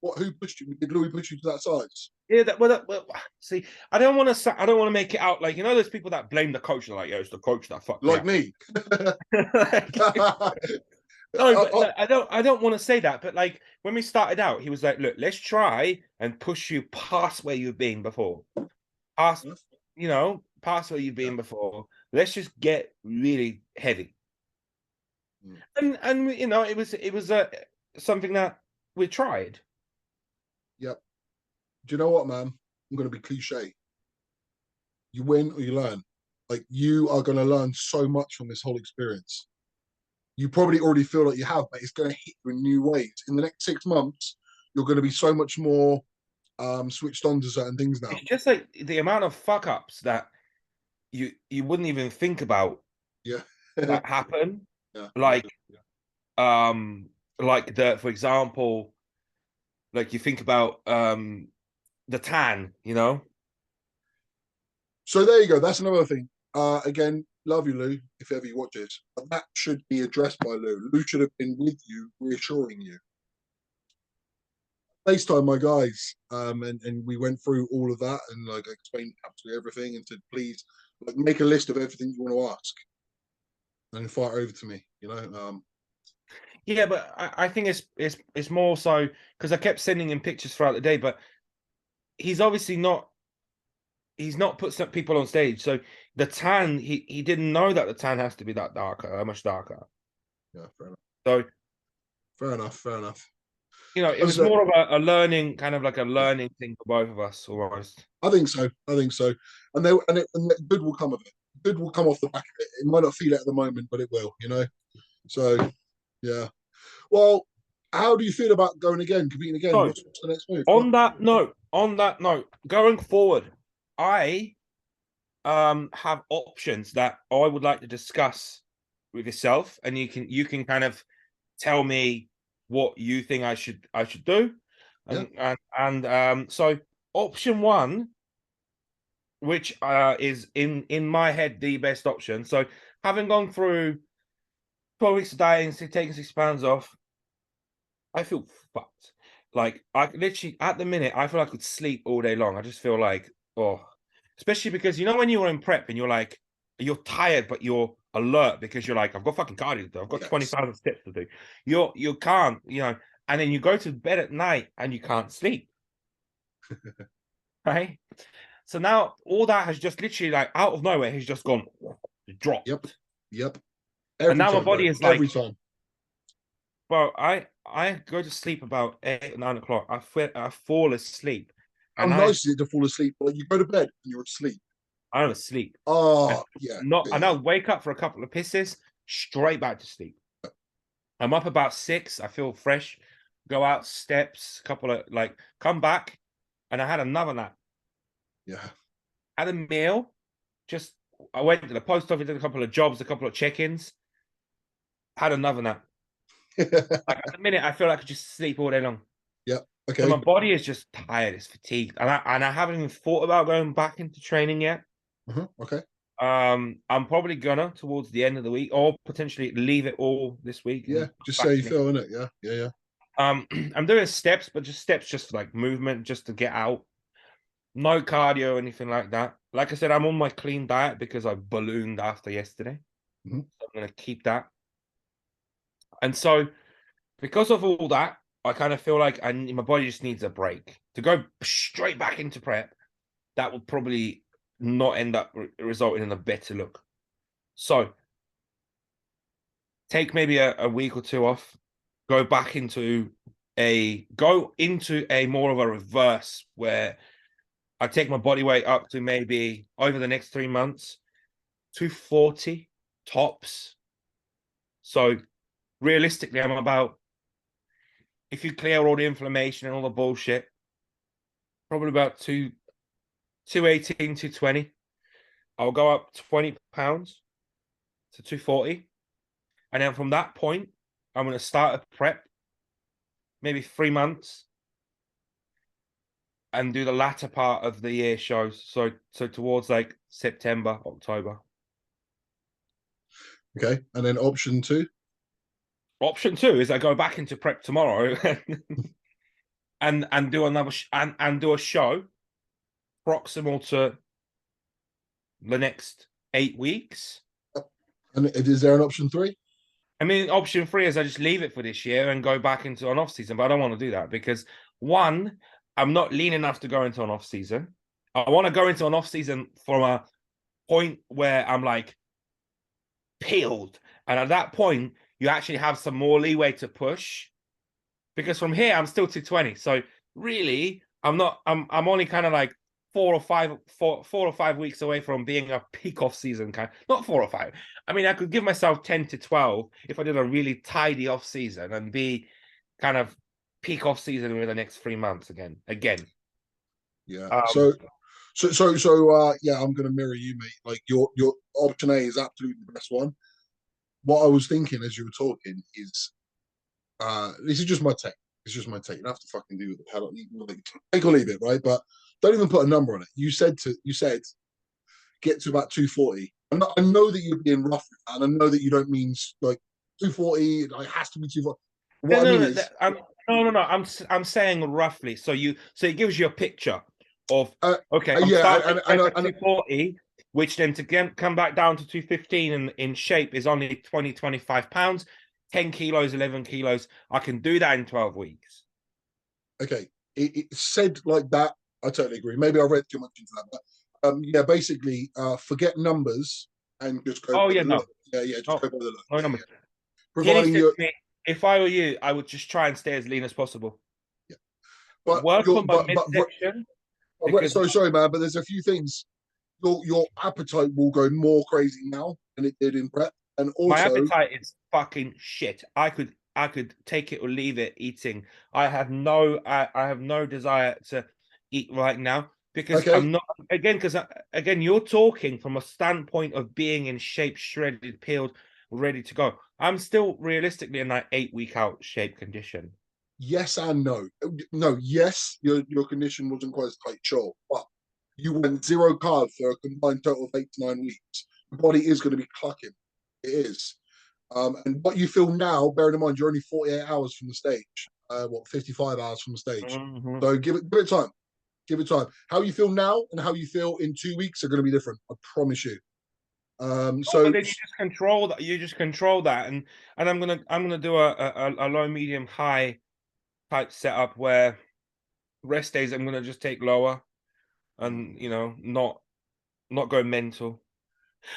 Who pushed you? Did Louis push you to that size? Yeah, see, I don't want to make it out like, you know, there's people that blame the coach. They're like, yeah, it's the coach that fucked like me. No, I don't want to say that, but like when we started out, he was like, look, let's try and push you past where you've been before. Past where you've been before. Let's just get really heavy. And you know, it was something that we tried. Yep. Do you know what, man? I'm going to be cliche. You win or you learn. Like, you are going to learn so much from this whole experience. You probably already feel like you have, but it's going to hit you in new ways. In the next 6 months, you're going to be so much more switched on to certain things now. It's just like the amount of fuck ups that you wouldn't even think about. Yeah. That happen. Yeah. Like for example, like you think about the tan, you know. So there you go. That's another thing. Again, love you, Lou, if ever you watch this. But that should be addressed by Lou. Lou should have been with you, reassuring you. FaceTime my guys, and we went through all of that and like explained absolutely everything and said, please, like, make a list of everything you want to ask and fire it over to me. You know. Yeah, but I think it's more so because I kept sending him pictures throughout the day, but he's obviously not. He's not put some people on stage, so the tan he didn't know that the tan has to be that much darker. Yeah, fair enough. So fair enough. You know, it was more of a learning, kind of like a learning thing for both of us, almost. I think so. And good will come of it. Good will come off the back of it. It might not feel it at the moment, but it will. You know. So, yeah. Well, how do you feel about competing again? So, what's the next move? On that note, going forward, I have options that I would like to discuss with yourself, and you can kind of tell me what you think I should do. So option one, which is in my head the best option. So having gone through 12 weeks of dieting, taking 6 pounds off, I feel fucked. Like, I literally at the minute I feel like I could sleep all day long. I just feel like, especially because you know when you're in prep and you're tired, but you're alert because you're like, I've got fucking cardio to do. I've got Yes. 20,000 steps to do. You can't, and then you go to bed at night and you can't sleep, right? So now all that has just literally like out of nowhere has just gone dropped. Yep. Yep. And Every now my time, bro. body is Every like, time. bro, I go to sleep about 8 or 9 o'clock. I fall asleep, How and nice is it to fall asleep? Like you go to bed and you're asleep. I don't sleep. And Oh, yeah. not Yeah. and I'll wake up for a couple of pisses, straight back to sleep. I'm up about 6. I feel fresh. Go out, steps, couple of like, come back, and I had another nap. Yeah. Had a meal. Just I went to the post office, did a couple of jobs, a couple of check-ins. Had another nap. Like at the minute, I feel like I could just sleep all day long. Yeah. So my Okay. body is just tired, it's fatigued, and I haven't even thought about going back into training yet. Okay. I'm probably gonna towards the end of the week, or potentially leave it all this week Yeah. and Just back say you in it. feel in it. Yeah. Yeah. Yeah. I'm doing steps, but just steps, just like movement, just to get out. No cardio or anything like that. Like I said, I'm on my clean diet because I ballooned after yesterday. Mhm. So I'm gonna keep that. And so because of all that, I kind of feel like my body just needs a break. To go straight back into prep, that would probably not end up resulting in a better look. So take maybe a week or two off, go into a more of a reverse where I take my body weight up to maybe over the next 3 months, 240 tops. So realistically, I'm about, if you clear all the inflammation and all the bullshit, probably about 218, 220. I'll go up 20 pounds to 240. And then from that point, I'm going to start a prep, maybe 3 months, and do the latter part of the year shows. So towards like September, October. Okay. And then option two. Option two is I go back into prep tomorrow and do another and do a show proximal to the next 8 weeks. And is there an option three? I mean, option three is I just leave it for this year and go back into an off season, but I don't want to do that because one, I'm not lean enough to go into an off season. I want to go into an off season from a point where I'm like peeled, and at that point, you actually have some more leeway to push. Because from here, I'm still 220, so really, I'm not. I'm only kind of like 4 or 5 weeks away from being a peak off season kind. Not 4 or 5. I mean, I could give myself 10 to 12 if I did a really tidy off season and be kind of peak off season in the next 3 months again. Yeah. Um, So yeah, I'm gonna mirror you, mate. Like your option A is absolutely the best one. What I was thinking as you were talking is this is just my take. It's just my take. You don't have to fucking do with the hell like, take or leave it, right? But don't even put a number on it. You said get to about 240. I know that you're being rough and I know that you don't mean like 240, like, it has to be 240. no, What I no, mean no, is no. I'm saying roughly. So it gives you a picture of, uh, okay, I'm yeah, starting at 240, which then to come back down to 215 in shape is only 20, 25 pounds, 10 kilos, 11 kilos. I can do that in 12 weeks. okay. It said like that. I totally agree. Maybe I read too much into that, but yeah, basically, forget numbers and just go Oh, by yeah, the no. look. Yeah, just Oh, go by the look. no Yeah, numbers. yeah. Hilly Providing said you, to me, if I were you, I would just try and stay as lean as possible. yeah. But Work your on my midsection because sorry, man, but there's a few things. Your appetite will go more crazy now than it did in prep, and my also appetite is fucking shit. I could take it or leave it eating. I have no desire to eat right now because okay, I'm not, again, again, you're talking from a standpoint of being in shape, shredded, peeled, ready to go. I'm still realistically in that 8 week out shape condition. yes and no. No, yes, your condition wasn't quite as tight, sure, but you went zero carb for a combined total of 8 to 9 weeks. The body is going to be clucking. It is. And what you feel now, bearing in mind you're only 48 hours from the stage, 55 hours from the stage. Mhm. So give it time. Give it time. How you feel now and how you feel in 2 weeks are going to be different. I promise you. Oh, but So then you just control that. You just control that, and I'm gonna do a low, medium, high type setup where rest days I'm gonna just take lower, and not go mental.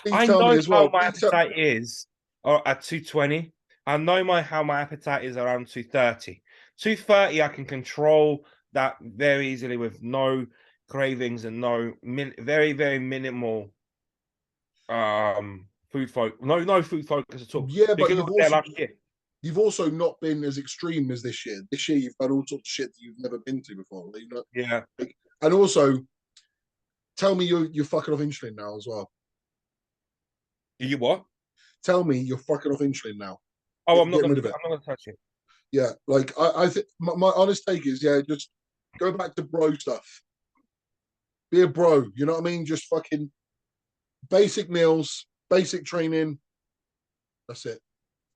please I tell me know as how well. my Please tell. appetite is at 220. I know how my appetite is around 230. 230, I can control that very easily with no cravings and very, very minimal food focus. No food focus at all. Yeah, but Because I was there last year. you've also not been as extreme as this year. This year you've done all sorts of shit that you've never been to before. You know, Yeah. like, and also tell me you're fucking off insulin now as well. You what? Tell me you're fucking off insulin now. Oh, I'm not Getting gonna rid of it. I'm not gonna touch it. Yeah, like I think my honest take is yeah, just go back to bro stuff. Be a bro. You know what I mean? Just fucking basic meals, basic training. That's it.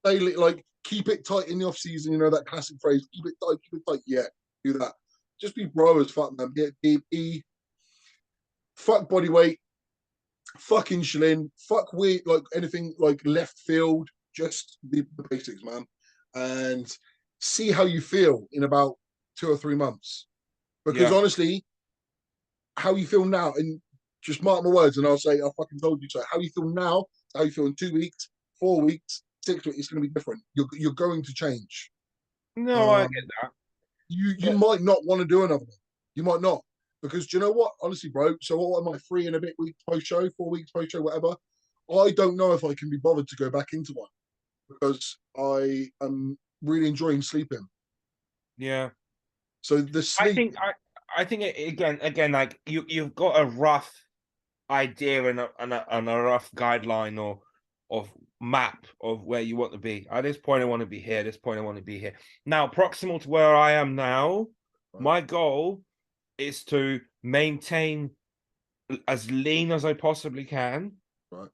Daily, like keep it tight in the off season. You know that classic phrase: keep it tight, keep it tight. Yeah, do that. Just be bro as fuck, man. Be fuck body weight, fuck insulin, fuck weird, like anything like left field. Just the basics, man, and see how you feel in about 2 or 3 months. Because Yeah. honestly, how you feel now, and just mark my words, and I'll say I fucking told you so. How you feel now, how you feel in 2 weeks, 4 weeks, 6 weeks, it's going to be different. You're going to change. No, I Um, get that. you But might not want to do another one. You might not, because do you know what? Honestly, bro. So what am I 3 and a bit weeks post show, 4 weeks post show, whatever? I don't know if I can be bothered to go back into one because I am really enjoying sleeping. yeah. So the I sleep, think I think again like you've got a rough idea and a rough guideline or of map of where you want to be. At this point, I want to be here. At this point, I want to be here. Now, proximal to where I am now, right, my goal is to maintain as lean as I possibly can, right,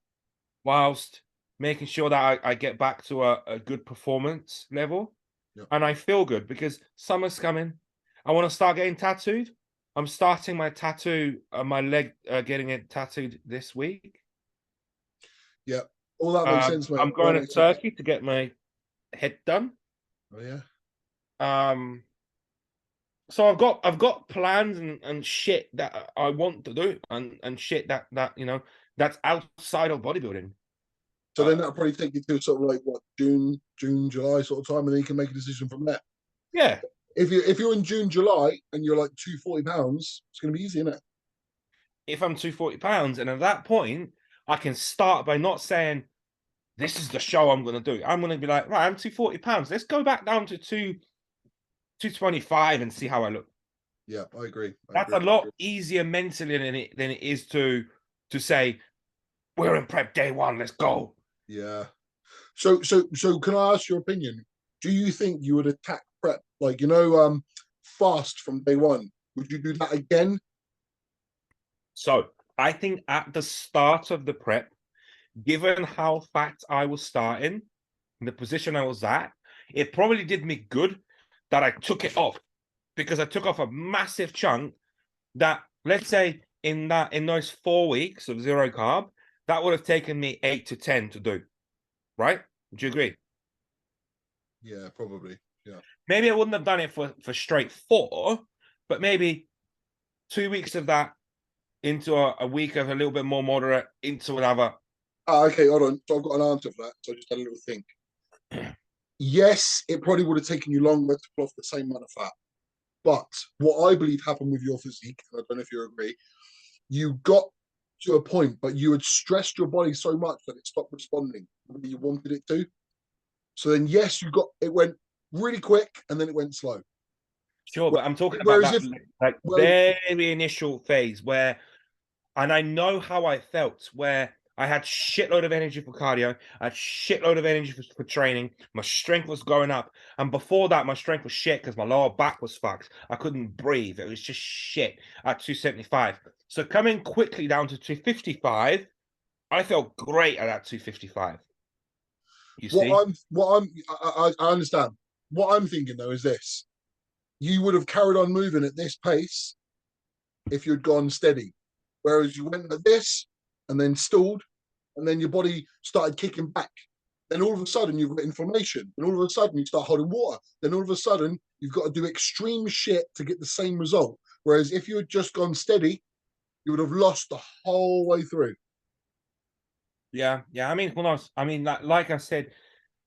whilst making sure that I get back to a good performance level yep, and I feel good because summer's coming. I want to start getting tattooed. I'm starting my tattoo on my leg, getting it tattooed this week. yep. All that makes sense, mate. I'm All going that to makes sense. Turkey to get my head done. Oh yeah. Um, so I've got plans and shit that I want to do and shit that that's outside of bodybuilding. So then Uh, that'll probably take you to sort of like what June, July sort of time, and then you can make a decision from there. yeah, If you're in June, July, and you're like 240 pounds, it's going to be easy, isn't it? if I'm 240 pounds, and at that point I can start by not saying this is the show I'm going to do. I'm going to be like, right, I'm 240 pounds. Let's go back down to 225 and see how I look. Yeah, I agree. I That's agree. a I agree. lot easier mentally than it is to say we're in prep day one. Let's go. Yeah. So can I ask your opinion? Do you think you would attack prep like fast from day one? Would you do that again? So I think at the start of the prep, given how fat I was starting, the position I was at, it probably did me good that I took it off because I took off a massive chunk that, let's say, in those 4 weeks of zero carb, that would have taken me 8 to 10 to do. Right? Would you agree? Yeah, probably. Yeah. Maybe I wouldn't have done it for straight 4, but maybe 2 weeks of that into a week of a little bit more moderate into another. Okay, hold on. So I've got an answer for that. So I just had a little think. Yes, it probably would have taken you longer to pull off the same amount of fat. But what I believe happened with your physique, and I don't know if you agree, you got to a point, but you had stressed your body so much that it stopped responding the way you wanted it to. So then, yes, it went really quick, and then it went slow. Sure, but I'm talking about Whereas that if, like well, very initial phase where, and I know how I felt, where I had shitload of energy for cardio, I had shitload of energy for training, my strength was going up, and before that, my strength was shit because my lower back was fucked. I couldn't breathe. It was just shit at 275. So coming quickly down to 255, I felt great at that 255. You see? I understand. What I'm thinking though is this: you would have carried on moving at this pace if you'd gone steady. Whereas you went like this and then stalled, and then your body started kicking back. Then all of a sudden you've got inflammation. Then all of a sudden you start holding water. Then all of a sudden you've got to do extreme shit to get the same result. Whereas if you had just gone steady, you would have lost the whole way through. Yeah, yeah. I mean, who knows? I mean, like I said,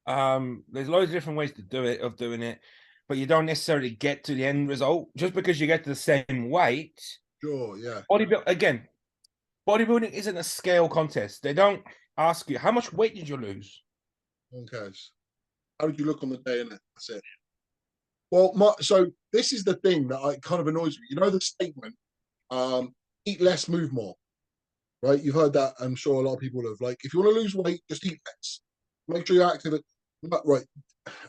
there's loads of different ways to do it, of doing it, but you don't necessarily get to the end result just because you get to the same weight. Sure, yeah. Bodybuilding isn't a scale contest. They don't ask you how much weight did you lose. Okay. How did you look on the day in it? That's it. Well, so this is the thing that kind of annoys me. You know the statement, eat less, move more, right? You've heard that. I'm sure a lot of people have. Like, if you want to lose weight, just eat less. Make sure you're active. Right.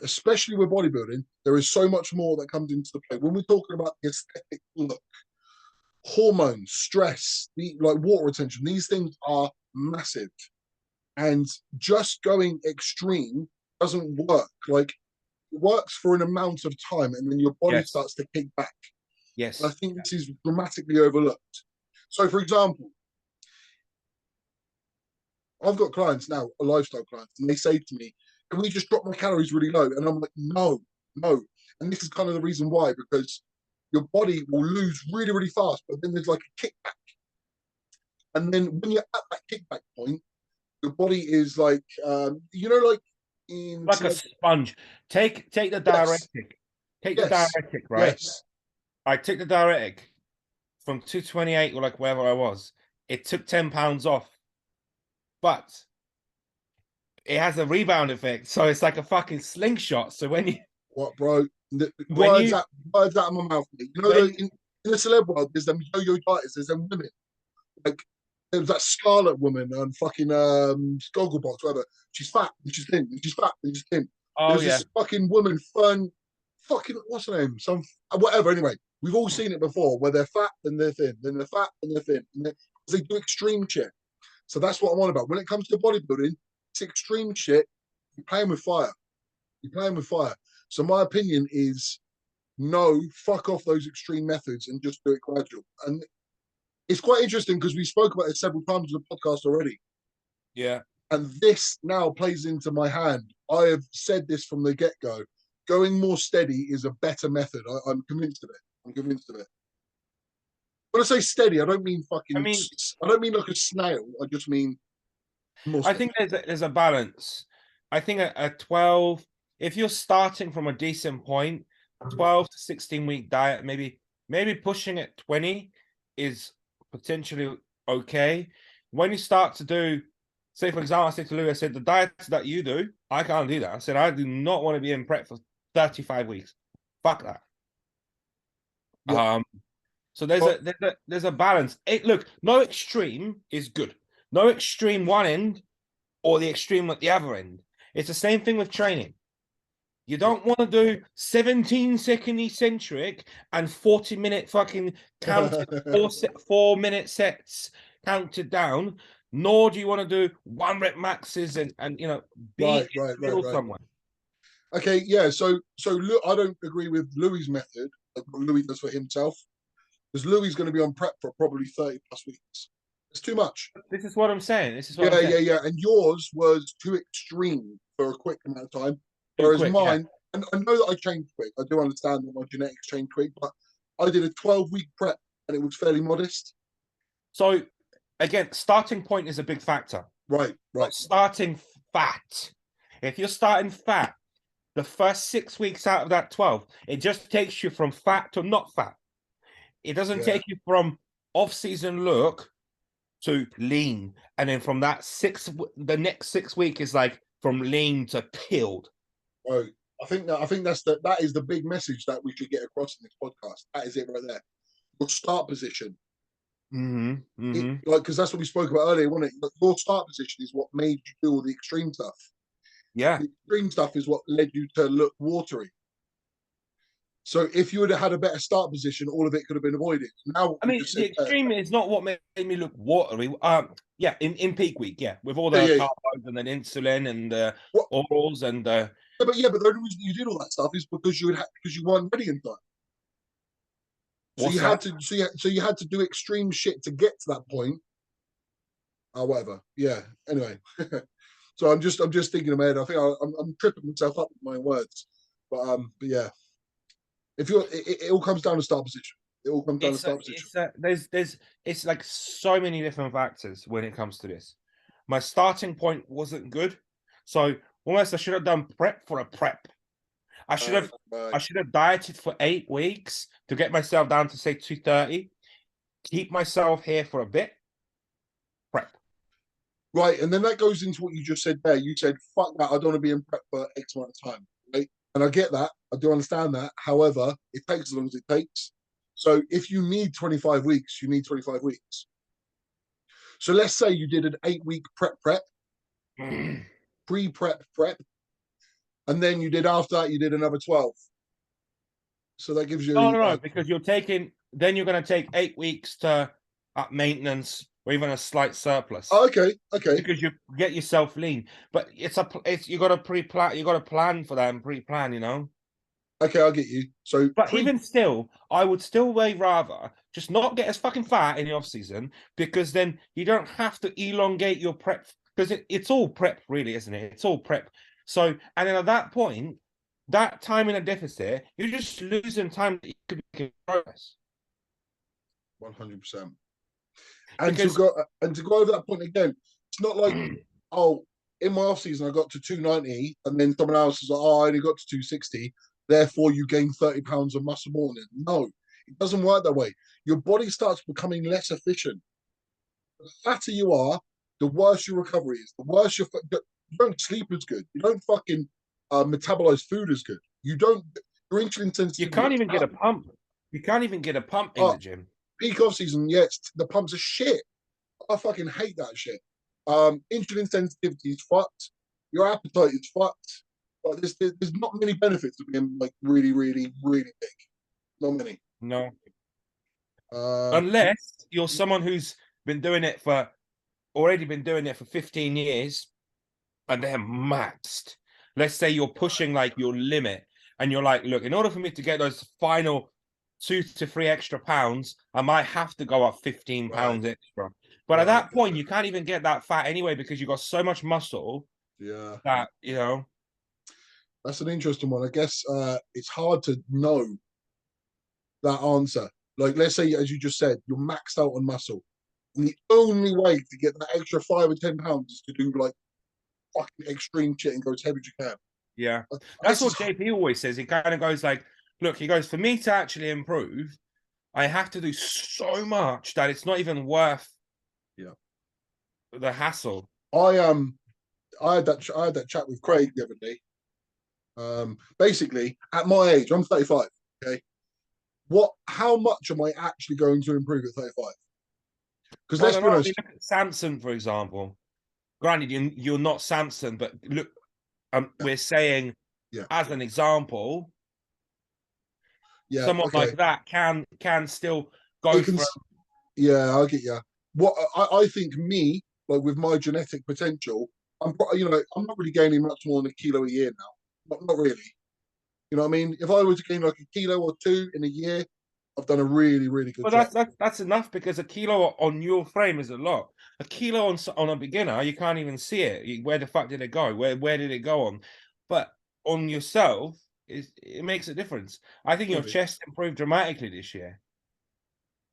Especially with bodybuilding, there is so much more that comes into the play. When we're talking about the aesthetic look, hormones, stress, like water retention, these things are massive. And just going extreme doesn't work. Like, it works for an amount of time and then your body Yes. starts to kick back. Yes. And I think this is dramatically overlooked. So, for example, I've got clients now, lifestyle clients, and they say to me, can we just drop my calories really low? And I'm like, no, no. And this is kind of the reason why, because your body will lose really, really fast, but then there's like a kickback. And then when you're at that kickback point, your body is like, like in Like a sponge. Take the yes, diuretic. Take the yes, diuretic, right? yes. I took the diuretic from 228 or like wherever I was. It took 10 pounds off, but it has a rebound effect. So it's like a fucking slingshot. So What, bro? when Words you out, words out of my mouth. You know, when in the celeb world, there's them yo-yo dieters, there's them women. Like, there was that Scarlet woman on fucking Gogglebox, whatever. She's fat, and she's thin, and she's fat, and she's thin. oh There's yeah. this fucking woman, Fern, fucking, what's her name? Some, whatever, anyway. We've all seen it before, where they're fat, then they're thin, then they're fat, then they're thin. And they do extreme shit. So that's what I'm on about. When it comes to bodybuilding, it's extreme shit. You're playing with fire. You're playing with fire. So my opinion is no, fuck off those extreme methods and just do it gradual. And it's quite interesting because we spoke about it several times on the podcast already. Yeah. And this now plays into my hand. I have said this from the get-go. Going more steady is a better method. I'm convinced of it. I'm convinced of it. When I say steady, I don't mean I fucking. mean, I don't mean like a snail. I just mean more I steady. think there's a balance. I think a 12, if you're starting from a decent point, 12 to 16 week diet, maybe pushing at 20 is potentially okay. When you start to do, say for example, I said to Lou, I said the diets that you do, I can't do that. I said I do not want to be in prep for 35 weeks. Fuck that. Yeah. So there's a balance. Look, no extreme is good. No extreme one end or the extreme at the other end. It's the same thing with training. You don't want to do 17-second eccentric and 40-minute fucking counted 4-minute sets counted down, nor do you want to do 1 rep maxes and be right, in right, the right, middle right. somewhere. Okay, yeah. So look, I don't agree with Louis' method, like what Louis does for himself, because Louis is going to be on prep for probably 30 plus weeks. It's too much. This is what I'm saying. This is what I'm Yeah, saying. yeah, yeah. And yours was too extreme for a quick amount of time, Too whereas quick, yeah. mine, and I know that I changed quick. I do understand that my genetics changed quick, but I did a 12-week prep and it was fairly modest. So again, starting point is a big factor. Right, right. Not starting fat. If you're starting fat, the first 6 weeks out of that 12, it just takes you from fat to not fat. It doesn't Yeah. take you from off-season look to lean. And then from that the next 6 week is like from lean to peeled. Right. I think that is the big message that we should get across in this podcast. That is it right there. Your start position. Because that's what we spoke about earlier, wasn't it? Like, your start position is what made you do all the extreme stuff. Yeah. The extreme stuff is what led you to look watery. So if you would have had a better start position, all of it could have been avoided. Now, I mean, the extreme is not what made me look watery. Yeah, in peak week, yeah, with all the carbs and then insulin and orals and. Yeah, but the only reason you did all that stuff is because you weren't ready in time. So What's you had that? to, so you had to do extreme shit to get to that point. Oh, whatever. Yeah. Anyway, so I'm just thinking about it. I think I'm tripping myself up with my words, but yeah, if you're, it all comes down to start position. It all comes down to start position. There's it's like so many different factors when it comes to this. My starting point wasn't good, so almost I should have done prep for a prep. I should have Right. I should have dieted for 8 weeks to get myself down to say 230, keep myself here for a bit, prep. Right, and then that goes into what you just said there. You said, "Fuck that! I don't want to be in prep for X amount of time." Right, and I get that. I do understand that. However, it takes as long as it takes. So if you need 25 weeks, you need 25 weeks. So let's say you did an 8 week prep, pre-prep, and then you did after that, you did another 12. So that gives No, you no, no, because then you're going to take 8 weeks to up maintenance or even a slight surplus oh, okay. because you get yourself lean. But it's you got to pre-plan, you got to plan for that and pre-plan, you know. Okay, I'll get you. So But even still, I would still way rather just not get as fucking fat in the off season because then you don't have to elongate your prep because it's all prep, really, isn't it? It's all prep. So, and then at that point, that time in a deficit, you're just losing time that you could make progress. 100%. Because And to go over that point again, it's not like, oh, in my off season I got to 290, and then someone else is like, oh, I only got to 260. Therefore, you gain 30 pounds of muscle more. No, it doesn't work that way. Your body starts becoming less efficient. The fatter you are, the worse your recovery is. The worse you don't sleep as good. You don't fucking metabolize food as good. You don't. Your insulin you sensitivity can't goes even get up. a pump. You can't even get a pump in the gym. Peak off season, yes, the pumps are shit. I fucking hate that shit. Insulin sensitivity is fucked. Your appetite is fucked. But there's not many benefits to being like really, really, really big. Not many. No. Uh, Unless you're someone who's been doing it for already been doing it for 15 years and they're maxed. Let's say you're pushing like your limit and you're like, look, in order for me to get those final 2 to 3 extra pounds, I might have to go up 15 right, pounds extra. But at right. that point, you can't even get that fat anyway because you've got so much muscle Yeah, that, you know. that's an interesting one. I guess it's hard to know that answer. Like, let's say, as you just said, you're maxed out on muscle. And the only way to get that extra 5 or 10 pounds is to do like fucking extreme shit and go as heavy as you can. Yeah. I That's guess it's what JP always says. He kind of goes like, look, he goes, for me to actually improve, I have to do so much that it's not even worth yeah. the hassle. I I had that chat with Craig the other day. Basically, at my age, I'm 35. Okay, how much am I actually going to improve at 35? Because I let's don't be know. I mean, honest, look at Samson, for example. Granted, you're not Samson, but look, yeah, we're saying yeah, as an example, yeah, someone okay, like that can still go it can, for. yeah, I'll get you. What I think me, like with my genetic potential, I'm not really gaining much more than a kilo a year now. Not really. You know what I mean? If I were to gain like a kilo or two in a year, I've done a really, really good But job. that's enough because a kilo on your frame is a lot. A kilo on a beginner, you can't even see it. Where the fuck did it go? Where did it go on? But on yourself, it makes a difference. I think your Maybe. chest improved dramatically this year.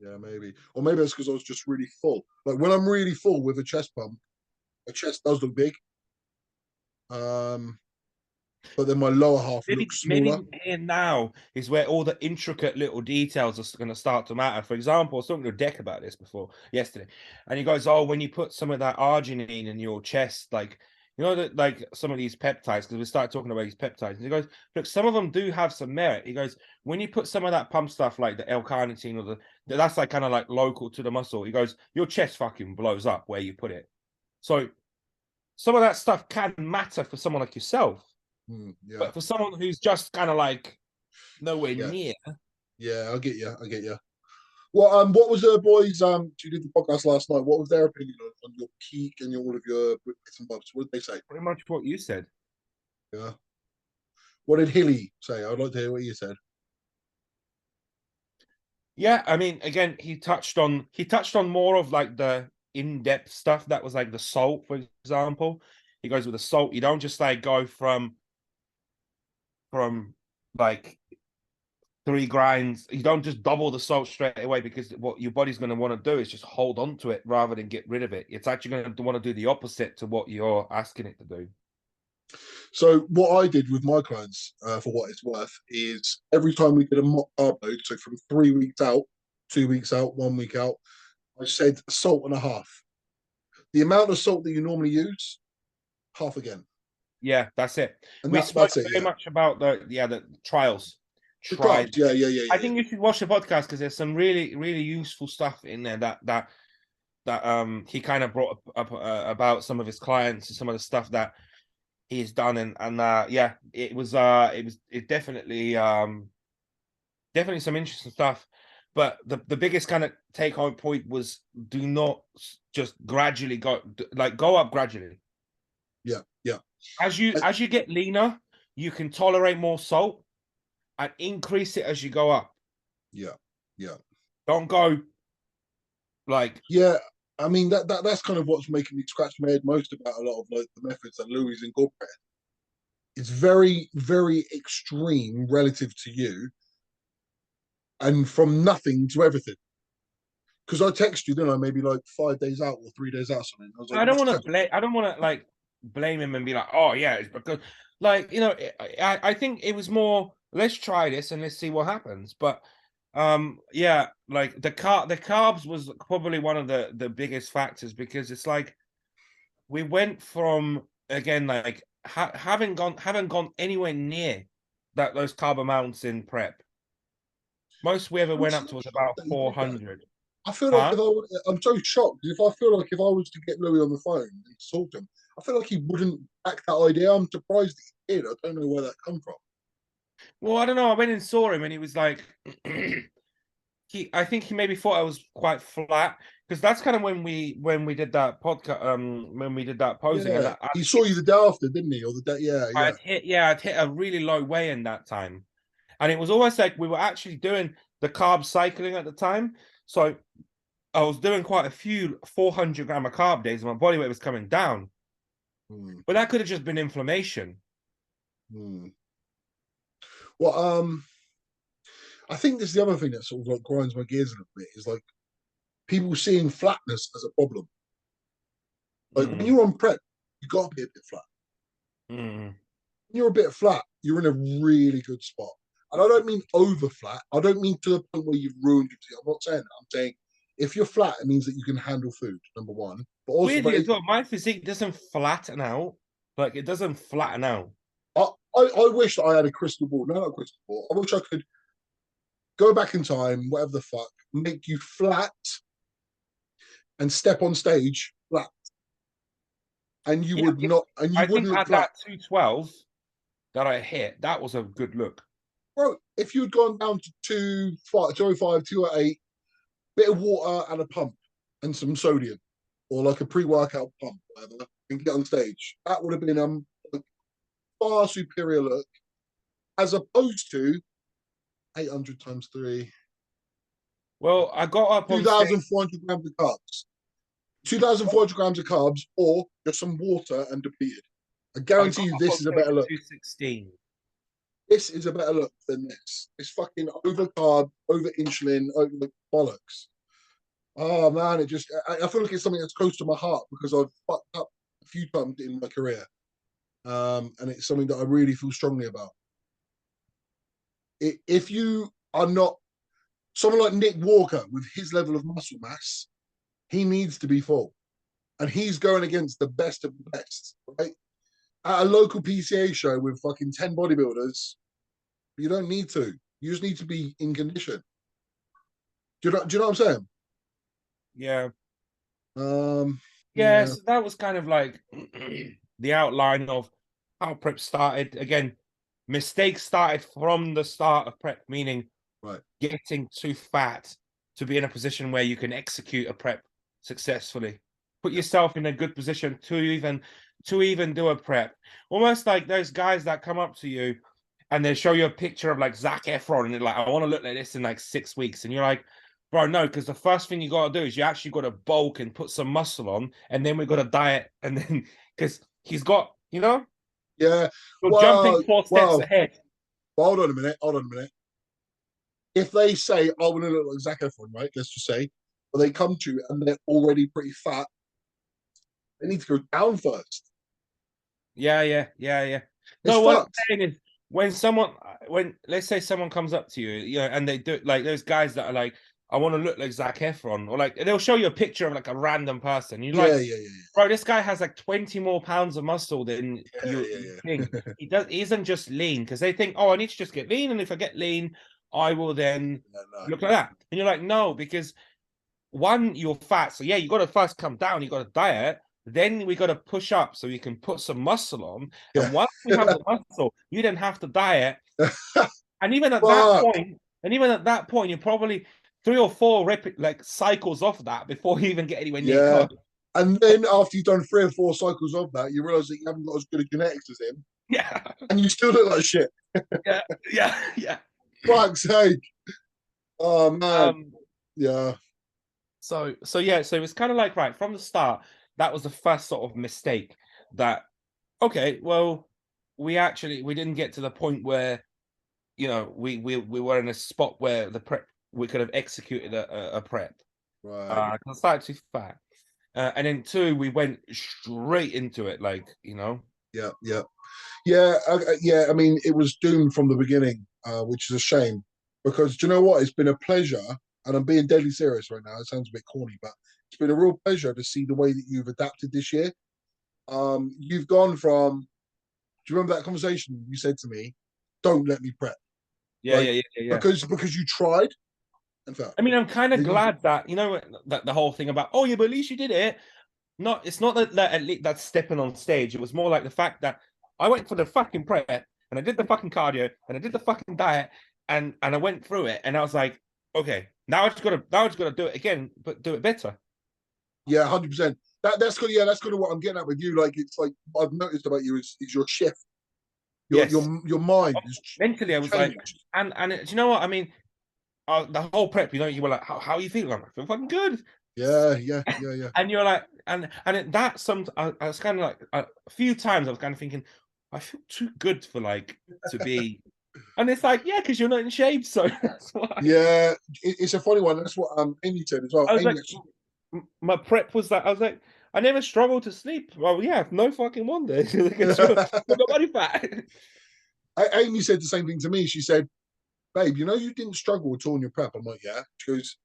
Yeah, maybe. Or maybe it's because I was just really full. Like when I'm really full with a chest pump, my chest does look big. Um, but then my lower half looks smaller. Maybe here now is where all the intricate little details are going to start to matter. For example, I was talking to Deck about this before yesterday, and he goes, "Oh, when you put some of that arginine in your chest, like you know that like some of these peptides, because we started talking about these peptides." And he goes, "Look, some of them do have some merit." He goes, "When you put some of that pump stuff like the L-carnitine or that's like kind of like local to the muscle." He goes, "Your chest fucking blows up where you put it." So some of that stuff can matter for someone like yourself. Yeah, But for someone who's just kind of like nowhere yeah, near, yeah. I get you. I get you. What was the boys? You did the podcast last night. What was their opinion on your peak and all of your bits and bobs? What did they say? pretty much what you said. Yeah. What did Hilly say? I'd like to hear what you said. Yeah, I mean, again, he touched on more of like the in-depth stuff that was like the salt, for example. He goes with the salt. You don't just like go from like 3 grinds. You don't just double the salt straight away, because what your body's going to want to do is just hold on to it rather than get rid of it. It's actually going to want to do the opposite to what you're asking it to do. So what I did with my clients, for what it's worth, is every time we did a mock carb load, so from 3 weeks out, 2 weeks out, 1 week out, I said salt and a half. The amount of salt that you normally use, half again, Yeah, that's it. and We spoke that's it. very Yeah, much about the trials. the Try. carbs. Yeah, yeah, yeah, I yeah, think you should watch the podcast because there's some really, really useful stuff in there that he kind of brought up about some of his clients and some of the stuff that he's done, and yeah, it definitely some interesting stuff. But the biggest kind of take home point was, do not just gradually go up gradually. yeah, yeah, As you I, as you get leaner, you can tolerate more salt and increase it as you go up. yeah, yeah, Don't go like, yeah. I mean that's kind of what's making me scratch my head most about a lot of like the methods that Louis incorporated. It's very, very extreme relative to you, and from nothing to everything. Because I text you, didn't I? Maybe like 5 days out or 3 days out, or something. I was like, I don't what's want to that? blame. I don't want to like blame him and be like, oh yeah, it's because, like, I think it was more, let's try this and let's see what happens. But yeah, like the carbs was probably one of the biggest factors, because it's like we went from, again, like haven't gone anywhere near those carb amounts in prep. Most we ever I'm went so up to was shocked about that you did that. 400. I feel like Huh? I'm so shocked. If I feel like if I was to get Louis on the phone and talk to him, I feel like he wouldn't back that idea. I'm surprised that he did. I don't know where that come from. Well, I don't know. I went and saw him, and he was like, I think he maybe thought I was quite flat, because that's kind of when we did that podcast, when we did that posing, and Yeah, he saw you the day after, didn't he? Or the day? Yeah, yeah. I'd hit a really low weigh in that time, and it was almost like we were actually doing the carb cycling at the time. So I was doing quite a few 400 gram of carb days, and my body weight was coming down. Hmm, But that could have just been inflammation. hmm. Well, I think this is the other thing that sort of like grinds my gears a little bit is like people seeing flatness as a problem. Like when Mm, you're on prep, you got to be a bit flat. mm. When you're a bit flat, you're in a really good spot. And I don't mean over flat. I don't mean to the point where you've ruined your physique. I'm not saying that. I'm saying if you're flat, it means that you can handle food, number one. But also, Weirdly as well, my physique doesn't flatten out. Like, it doesn't flatten out. I wish that I had a crystal ball. No, not a crystal ball. I wish I could go back in time, whatever the fuck, make you flat and step on stage flat. And you Yeah, would not, and you I think wouldn't look at flat. that 212 that I hit, that was a good look. Bro, if you'd gone down to 205, 208, bit of water and a pump and some sodium, or like a pre-workout pump, whatever, and get on stage, that would have been a far superior look as opposed to 800 times three, Well, I got up on stage. 2,400 grams of carbs. 2,400 grams of carbs, or just some water and depleted. I I guarantee got you up on this is a stage better at look. 216. This is a better look than this. It's fucking over carb, over insulin, over the bollocks. Oh man, I feel like it's something that's close to my heart because I've fucked up a few times in my career. And it's something that I really feel strongly about. If you are not someone like Nick Walker with his level of muscle mass, he needs to be full. And he's going against the best of the best, right? At a local PCA show with fucking 10 bodybuilders, you don't need to. You just need to be in condition. Do you know what I'm saying? Yeah. Yeah, Yes, that was kind of like the outline of how prep started. Again, mistakes started from the start of prep, meaning right. getting too fat to be in a position where you can execute a prep successfully. Put Yeah. yourself in a good position to even do a prep. Almost like those guys that come up to you and they show you a picture of like Zac Efron, and they're like, I want to look like this in like 6 weeks, and you're like, bro, no, because the first thing you got to do is you actually got to bulk and put some muscle on, and then we got to diet, and then because he's got, Yeah. you're jumping Well, 4 steps ahead. hold on a minute. Hold on a minute. If they say, "I want to look like Zac Efron," right? Let's just say, but they come to you and they're already pretty fat, they need to go down first. Yeah. It's No, what I'm fucked. saying is when let's say someone comes up to you, and they do like those guys that are like, I want to look like Zac Efron, or like they'll show you a picture of like a random person. You're Yeah, like, yeah, yeah, bro, this guy has like 20 more pounds of muscle than yeah, you yeah, think. yeah. He isn't just lean because they think, oh, I need to just get lean, and if I get lean, I will then No, no. look like that. And you're like, no, because one, you're fat, so yeah, you got to first come down, you got to diet. Then we got to push up so you can put some muscle on. Yeah. And once we have the muscle, you then have to diet. And even at that Fuck. point, you're probably 3 or 4 like cycles off that before you even get anywhere near Yeah. close. And then after you've done 3 or 4 cycles of that, you realize that you haven't got as good a genetics as him, Yeah, and you still look like shit. yeah. Fuck's sake. Oh man. Um, Yeah. so yeah, so it was kind of like right from the start, that was the first sort of mistake that okay, well, we didn't get to the point where we were in a spot where the prep we could have executed a prep. Right. 'Cause I started too fat. And then two, we went straight into it, Yeah. Yeah. Yeah. Yeah. I mean, it was doomed from the beginning, which is a shame because do you know what? It's been a pleasure, and I'm being deadly serious right now. It sounds a bit corny, but it's been a real pleasure to see the way that you've adapted this year. You've gone from. Do you remember that conversation you said to me? Don't let me prep, like yeah. because you tried and failed. I mean, I'm kind of glad that that the whole thing about, oh yeah, but at least you did it. Not, it's not that at least that's stepping on stage. It was more like the fact that I went for the fucking prep and I did the fucking cardio and I did the fucking diet and I went through it and I was like, okay, now I just gotta do it again, but do it better. Yeah, 100%. That's good. Yeah, that's kind of what I'm getting at with you. Like it's like what I've noticed about you is your shift. Your Yes. your your mind Mentally, is I was like, changed. do you know what I mean? The whole prep, you were like, how are you feeling? I'm like, I feel fucking good. Yeah, yeah, yeah, yeah. And you're like, that some I was kind of like a few times I was kind of thinking, I feel too good for like to be, and it's like, yeah, because you're not in shape, so that's why. Yeah, it's a funny one. That's what Amy said as well. I was Amy like, actually, my prep was that I was like, I never struggled to sleep. Well, yeah, no fucking wonder because you're body fat. Amy said the same thing to me. She said, "Babe, you know you didn't struggle at all in your prep." I'm like, "Yeah." She goes,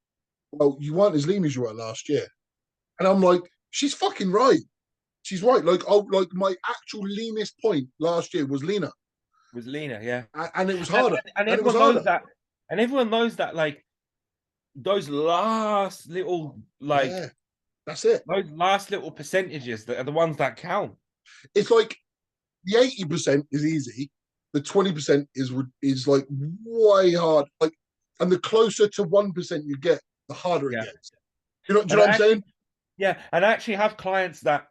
"Well, you weren't as lean as you were last year," and I'm like, "She's fucking right. She's right. Like, oh, like my actual leanest point last year was leaner, Was leaner, yeah, and it was and, harder, and and it was everyone harder. knows that, and everyone knows that like those last little Yeah, that's it. percentages that are the ones that count. It's like the 80% is easy. The 20% is like way hard. Like, and the closer to 1% you get, the harder it Yeah, gets. Do you and know what I'm saying? I actually have clients that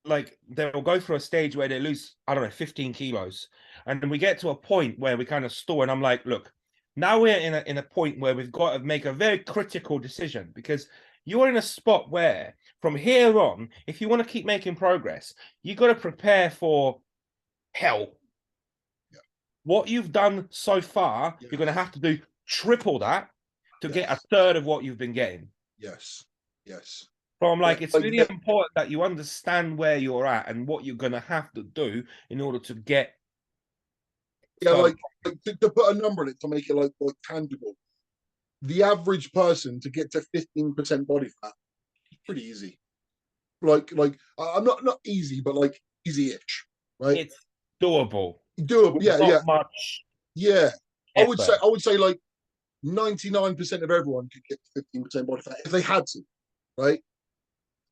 like they'll go through a stage where they lose, I don't know, 15 kilos, and then we get to a point where we kind of stall, and I'm like, look, now we're in a point where we've got to make a very critical decision because you're in a spot where from here on, if you want to keep making progress, you got to prepare for hell. Yeah. What you've done so far, Yes. you're going to have to do triple that to get a third of what you've been getting. Yes. Yes. So I'm Yeah. like, it's really important that you understand where you're at and what you're gonna have to do in order to get. Yeah, like to put a number on it to make it like tangible. The average person to get to 15% body fat is pretty easy. Like I'm not easy, but like easy-ish, right? It's doable. You do it, With yeah, not yeah, much yeah. effort. I would say like 99% of everyone could get to 15% body fat if they had to, right?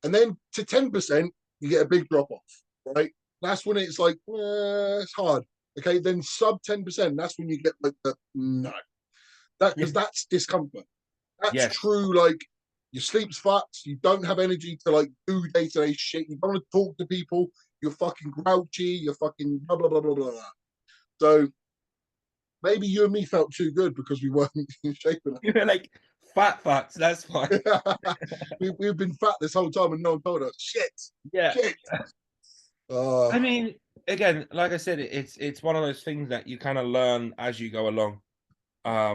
And then to 10%, you get a big drop off, right? That's when it's like, it's hard. Okay, then sub 10%, that's when you get like the no. Because that's discomfort. That's Yes. true, like your sleep's fucked, you don't have energy to like do day-to-day shit, you don't want to talk to people, you're fucking grouchy, you're fucking blah blah blah blah blah. So maybe you and me felt too good because we weren't in shape enough. You were like, fat fucks, that's fine. We've been fat this whole time and no one told us. Yeah. Shit. I mean, again, like I said, it's one of those things that you kind of learn as you go along. I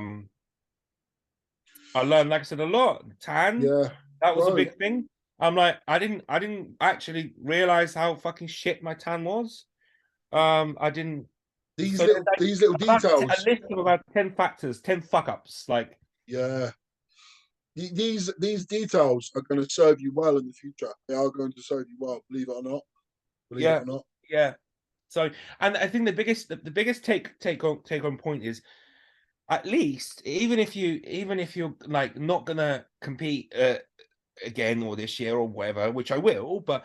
learned, like I said, a lot. Tan, Yeah, that was a bro. big thing. I'm like, I didn't actually realize how fucking shit my tan was. I didn't. These So there's little like these little about a details. list of about 10 factors, 10 fuck ups. Like, Yeah. These details are going to serve you well in the future. They are going to serve you well, believe it or not. Believe it yeah, or not. yeah. So, and I think the biggest take on point is, at least even if you're like not gonna compete again or this year or whatever, which I will, but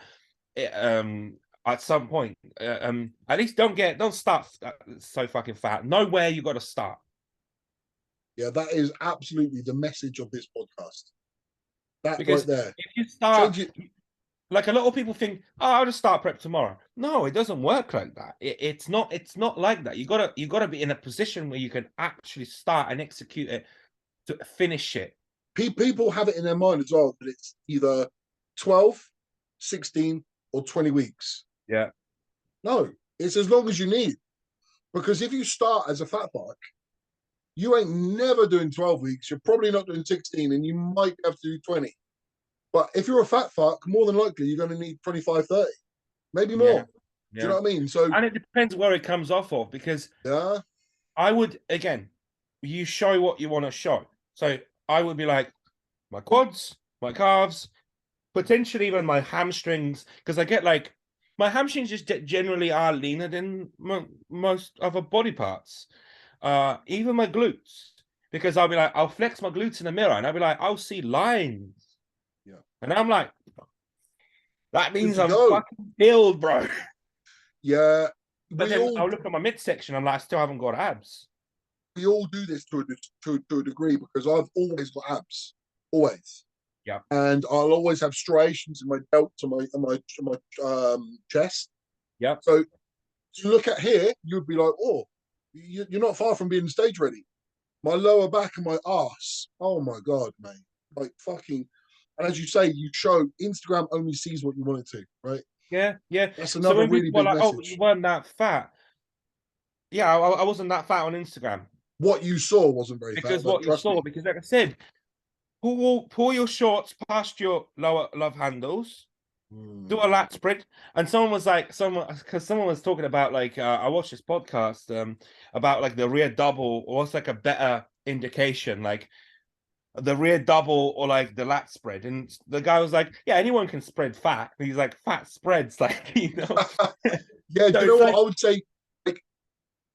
at some point, at least don't start so fucking fat. Know where you got to start. Yeah, that is absolutely the message of this podcast. That right Because there. if you start, Change it. like a lot of people think, oh, I'll just start prep tomorrow. No, it doesn't work like that. It's not like that. You gotta be in a position where you can actually start and execute it to finish it. People have it in their mind as well that it's either 12, 16, or 20 weeks. Yeah. No, it's as long as you need. Because if you start as a fat fuck, you ain't never doing 12 weeks. You're probably not doing 16, and you might have to do 20. But if you're a fat fuck, more than likely you're going to need 25, 30, maybe Yeah. more. Do you Yeah. know what I mean? So, And it depends where it comes off of, because yeah, I would, again, you show what you want to show. So I would be like, my quads, my calves, potentially even my hamstrings, because I get like, my hamstrings just generally are leaner than most other body parts. Even my glutes, because I'll be like, I'll flex my glutes in the mirror and I'll be like, I'll see lines. yeah, And I'm like, that good means to I'm go. fucking build, bro. Yeah, But then I'll look at my midsection, I'm like, I still haven't got abs. we all do this to a degree because I've always got abs, always, Yeah. and I'll always have striations in my delts and my chest. Yep. So to look at here, you'd be like, oh, you're not far from being stage ready. My lower back and my ass, oh my god, mate, like fucking. And as you say, you show Instagram only sees what you want it to, right? Yeah, yeah. That's So another when really people are big like, "Oh, but you message. weren't that fat," yeah, I wasn't that fat on Instagram, What you saw wasn't very fat, because but what you trust saw, me. because like I said, pull your shorts past your lower love handles, do a lat spread, and someone was like, because someone was talking about like, I watched this podcast about like the rear double, or what's like a better indication, like the rear double or like the lat spread, and the guy was like, yeah, anyone can spread fat. And he's like, fat spreads, like, Yeah, do So you know it's what like, I would say? Like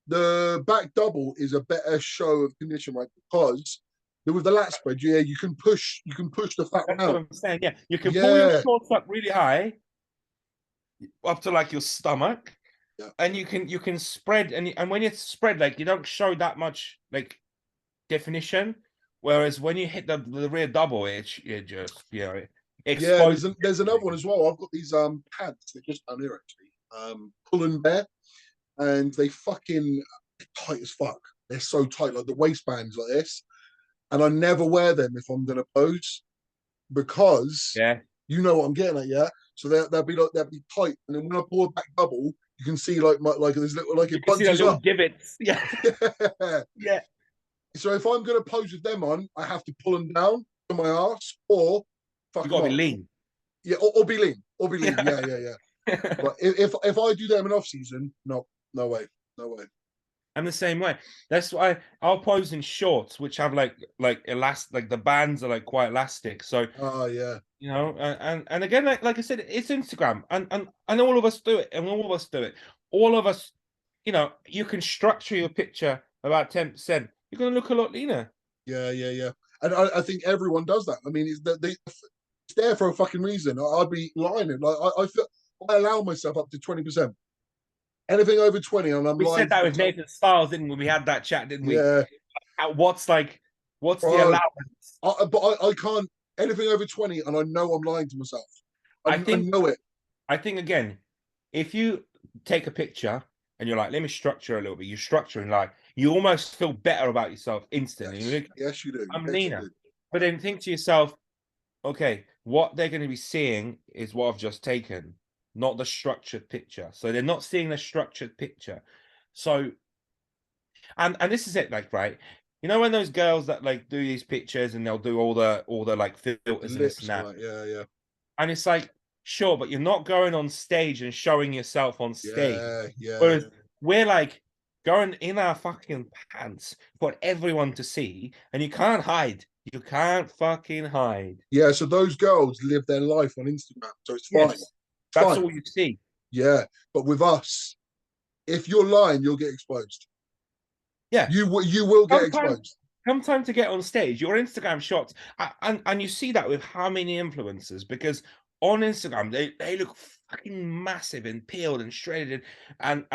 the back double is a better show of condition, right? Because with the lat spread, yeah, you can push the fat that's what round. I'm saying. Yeah, you can pull your Yeah, shorts up really high, up to like your stomach, yeah, and you can spread, and when you spread, like you don't show that much like definition. Whereas when you hit the rear double, it just it yeah. exposes There's another one everything. as well. I've got these pads. They're just down here actually. Pull and bear, and they fucking tight as fuck. They're so tight, like the waistbands like this. And I never wear them if I'm gonna pose because Yeah, you know what I'm getting at, yeah. So they'll be tight, and then when I pull a back double, you can see like this little like you it can see the bunches little up. divots. Yeah, Yeah. yeah. So if I'm gonna pose with them on, I have to pull them down to my ass or You fuck them gotta be off. lean. Yeah, or be lean, or be lean. Yeah. Yeah, yeah, yeah. But if I do them in off season, no, no way, no way. I'm the same way. That's why I'll pose in shorts, which have like elastic, like the bands are like quite elastic. So Oh yeah, and again, like I said, it's Instagram, and all of us do it, and all of us do it. All of us, you can structure your picture about 10%. You're gonna look a lot leaner. yeah, yeah, yeah. And I think everyone does that. I mean, it's there for a fucking reason. I'd be lying. Like I feel I allow myself up to 20%. Anything over 20, and I'm We lying said to that with myself. Nathan Styles, didn't we? We had that chat, didn't we? Yeah, What's the bro. allowance? But I can't anything over 20, and I know I'm lying to myself. I I think know it. I think again, if you take a picture and you're like, let me structure a little bit, you're structuring like you almost feel better about yourself instantly. You Yes, look, yes, you do. I'm Yes, you leaner. do. But then think to yourself, okay, what they're going to be seeing is what I've just taken, not the structured picture. So they're not seeing the structured picture. So, and this is it, like, right? You know when those girls that like do these pictures and they'll do all the like The filters and this and lips and that, that. Yeah, yeah, and it's like, sure, but you're not going on stage and showing yourself on stage. yeah, yeah. Whereas we're like going in our fucking pants for everyone to see, and you can't hide. You can't fucking hide. Yeah, so those girls live their life on Instagram, so it's fine. Yes, It's that's fine. all you see. Yeah, but with us, if you're lying, you'll get exposed. Yeah. You will get Sometimes, exposed. sometimes to get on stage, your Instagram shots, and you see that with how many influencers, because on Instagram they look fucking massive and peeled and shredded, and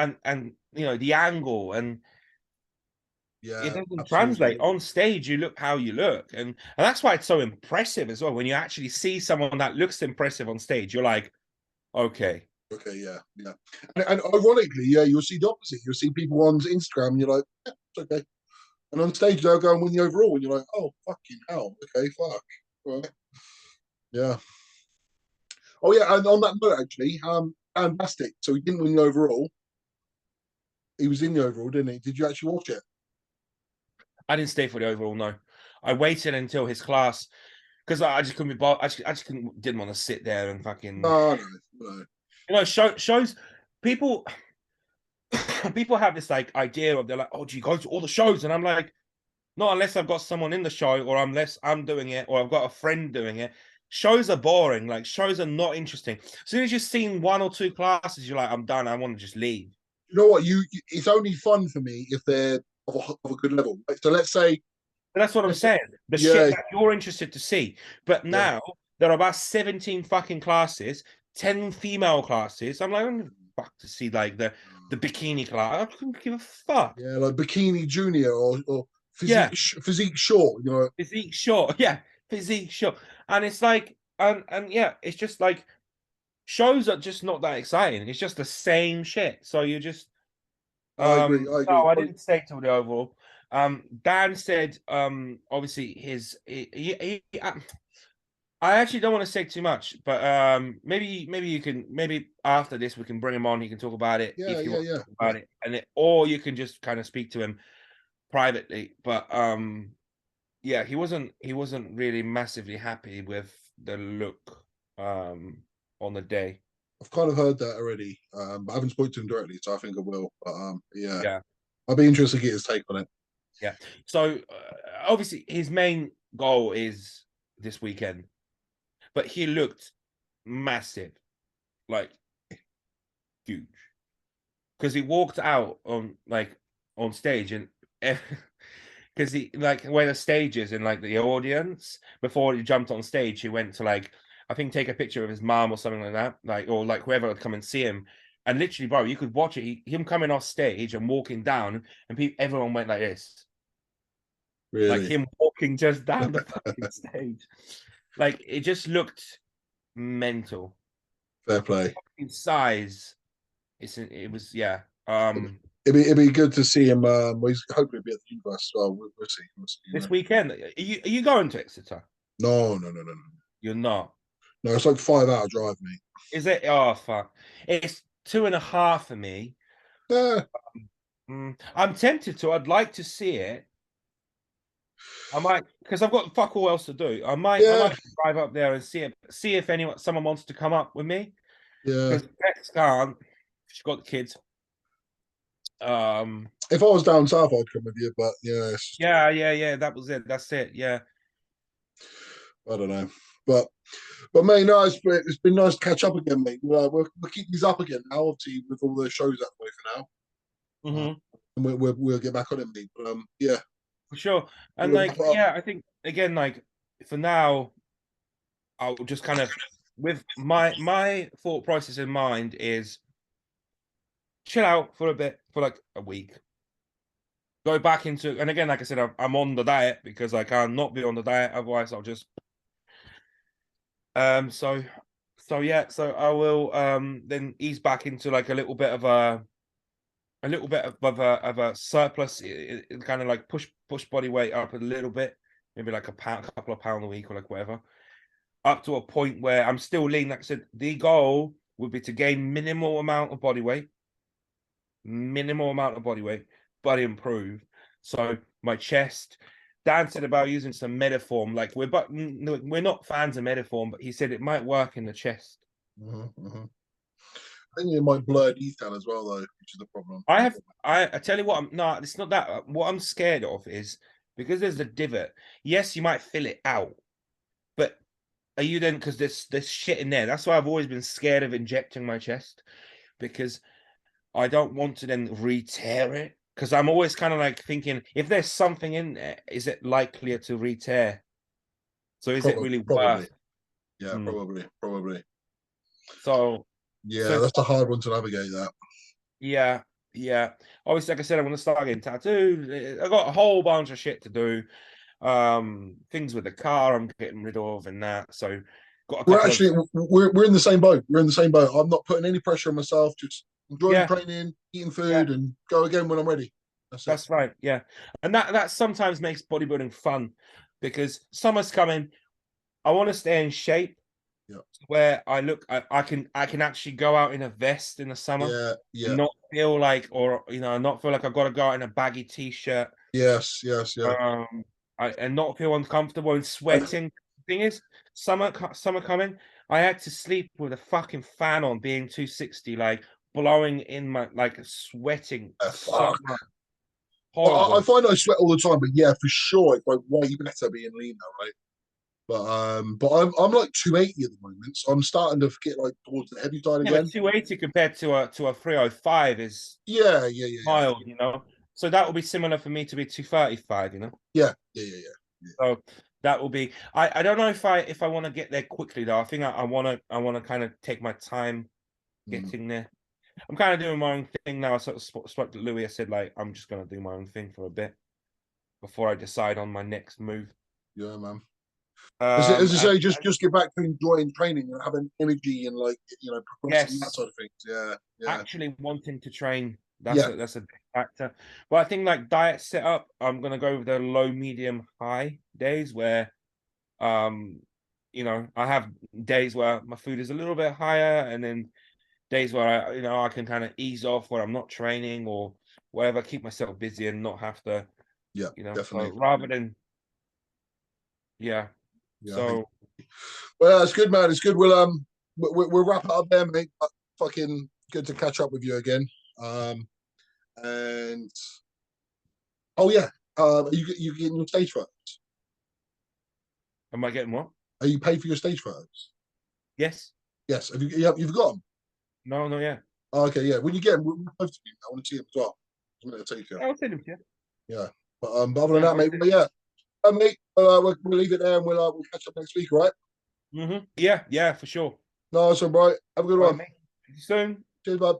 you know the angle, and it Yeah, doesn't absolutely. translate on stage. You look how you look, and that's why it's so impressive as well. When you actually see someone that looks impressive on stage, you're like, okay, Okay, yeah, yeah. And ironically, yeah, you'll see the opposite. You'll see people on Instagram, and you're like, yeah, it's okay. And on stage, they'll go and win the overall, and you're like, oh, fucking hell. Okay, fuck. All right. Yeah. Oh, yeah. And on that note, actually, fantastic. So he didn't win the overall. He was in the overall, didn't he? Did you actually watch it? I didn't stay for the overall. No, I waited until his class because I just couldn't be bothered. I just didn't want to sit there and fucking, No, no, no. you know, shows people. People have this like idea of they're like, oh, do you go to all the shows? And I'm like, not unless I've got someone in the show, or unless I'm doing it, or I've got a friend doing it. Shows are boring. Like shows are not interesting. As soon as you've seen one or two classes, you're like, I'm done. I want to just leave. You know what? It's only fun for me if they're of a good level. Like, so But that's what I'm let's say, saying. The shit yeah, that you're interested to see. But yeah. now there are about 17 fucking classes, 10 female classes. I'm like, I'm fuck to see like the bikini class. I couldn't give a fuck. Yeah, like Bikini Junior or Yeah, Physique Short. You know, physique short. Yeah, physique short. And it's like, and yeah, it's just like shows are just not that exciting. It's just the same shit. So you just I agree. I agree. no, I But didn't stay till the overall. Dan said obviously I actually don't want to say too much, but maybe you can, maybe after this we can bring him on. He can talk about it yeah, if you yeah, want to yeah, talk yeah. about it, or you can just kind of speak to him privately. But yeah, he wasn't really massively happy with the look on the day. I've kind of heard that already, but I haven't spoken to him directly, so I think I will. But yeah, Yeah, I'll be interested to get his take on it. yeah. So obviously his main goal is this weekend, but he looked massive, like huge. Because he walked out on stage and because he like where the stage is in like the audience before he jumped on stage, he went to like I think take a picture of his mom or something like that, like or like whoever would come and see him. And literally, bro, you could watch it. Him coming off stage and walking down, and everyone went like this, like Really, him walking just down the fucking stage. Like it just looked mental. fair play. In size, it was yeah. It'd be good to see him. Well, he's hopefully be at the universe. Well, we'll see. We'll see, you This know. weekend, are you going to Exeter? No, no, no, no, no. You're not. No, it's like 5 hour drive, mate. Is it? Oh fuck! It's 2.5 for me. Yeah, I'm tempted to. I'd like to see it. I might because I've got fuck all else to do. I yeah, might drive up there and see it. See if someone wants to come up with me yeah. because Bex can't. She's got the kids. Um. If I was down south, I'd come with you, but yeah, Yeah. Yeah. Yeah. That was it. That's it. Yeah. I don't know. But mate, no, it's been nice to catch up again, mate. We'll keep these up again now, obviously with all the shows out the way for now. Hmm. And we'll get back on it, mate. But yeah, For sure. And we'll like, wrap it up. yeah, I think again, like for now, I'll just kind of with my thought process in mind is chill out for a bit for like a week. Go back into and again, like I said, I'm on the diet because I can't not be on the diet. Otherwise, I'll just so yeah. So I will then ease back into like a little bit of a a little bit of a surplus, it kind of like push body weight up a little bit, maybe like a couple of pounds a week or like whatever, up to a point where I'm still lean. Like I said, the goal would be to gain minimal amount of body weight, but improve. So my chest. Dan said about using some Metaform. Like we're not fans of Metaform, but he said it might work in the chest. I think it might blur detail as well, though, which is the problem. I tell you what, no, it's not that. What I'm scared of is because there's a divot. Yes, you might fill it out, but are you then, because there's shit in there? That's why I've always been scared of injecting my chest, because I don't want to then re-tear it. Because I'm always kind of like thinking, if there's something in there, is it likelier to re-tear? So is it really Probably. worth? Yeah, probably. So yeah, that's a hard one to navigate. That. Yeah. Obviously, like I said, I'm gonna start getting tattooed. I got a whole bunch of shit to do. Things with the car I'm getting rid of and that. So got a We're couple actually of we're in the same boat. We're in the same boat. I'm not putting any pressure on myself. Just enjoying yeah, training, eating yeah, food, and go again when I'm ready. That's it. that's right. Yeah. And that sometimes makes bodybuilding fun because summer's coming. I want to stay in shape Yeah. where I can actually go out in a vest in the summer Yeah. and not feel like, or not feel like I've got to go out in a baggy t-shirt. Yes. Yeah. And not feel uncomfortable and And sweating. The thing is, summer coming. I had to sleep with a fucking fan on, being 260, like blowing in my, like sweating so fuck. much. I Horrible. find I sweat all the time, but yeah, for sure, it's like way better being lean now, right? But I'm like 280 at the moment, so I'm starting to get like towards the heavy side Yeah, but again. 280 compared to a 305 is Yeah. mild. So that will be similar for me to be 235. Yeah. So that will be. I don't know if I want to get there quickly though. I think I want to kind of take my time Mm. getting there. I'm kind of doing my own thing now. I sort of spoke to Louis. I said like I'm just gonna do my own thing for a bit before I decide on my next move. Yeah, man. As I And say, just get back to enjoying training and having energy and like progressing that yes, side of things. Yeah. actually wanting to train. Yeah. That's a big factor. But I think like diet setup, I'm gonna go with the low, medium, high days where um I have days where my food is a little bit higher, and then days where I can kind of ease off where I'm not training or whatever, keep myself busy and not have to, Yeah, so definitely. rather than yeah. Yeah, I think. So Well, it's good, man. It's good. We'll wrap it up there, mate. Fucking good to catch up with you again. And oh yeah, you getting your stage photos? am I getting what? Are you paid for your stage photos? Yes. Yes. You've got them? No, no, yeah. Oh, okay, yeah. When you get them, we'll post them. I want to see them as well. I'm going to take you. I'll send them to you. Yeah. But other than Yeah, that, I'll mate. send But yeah, mate. We'll leave it there and we'll catch up next week, all right? Yeah, for sure. Nice one, bro. Have a good All right, one. mate. See you soon. Cheers, bud.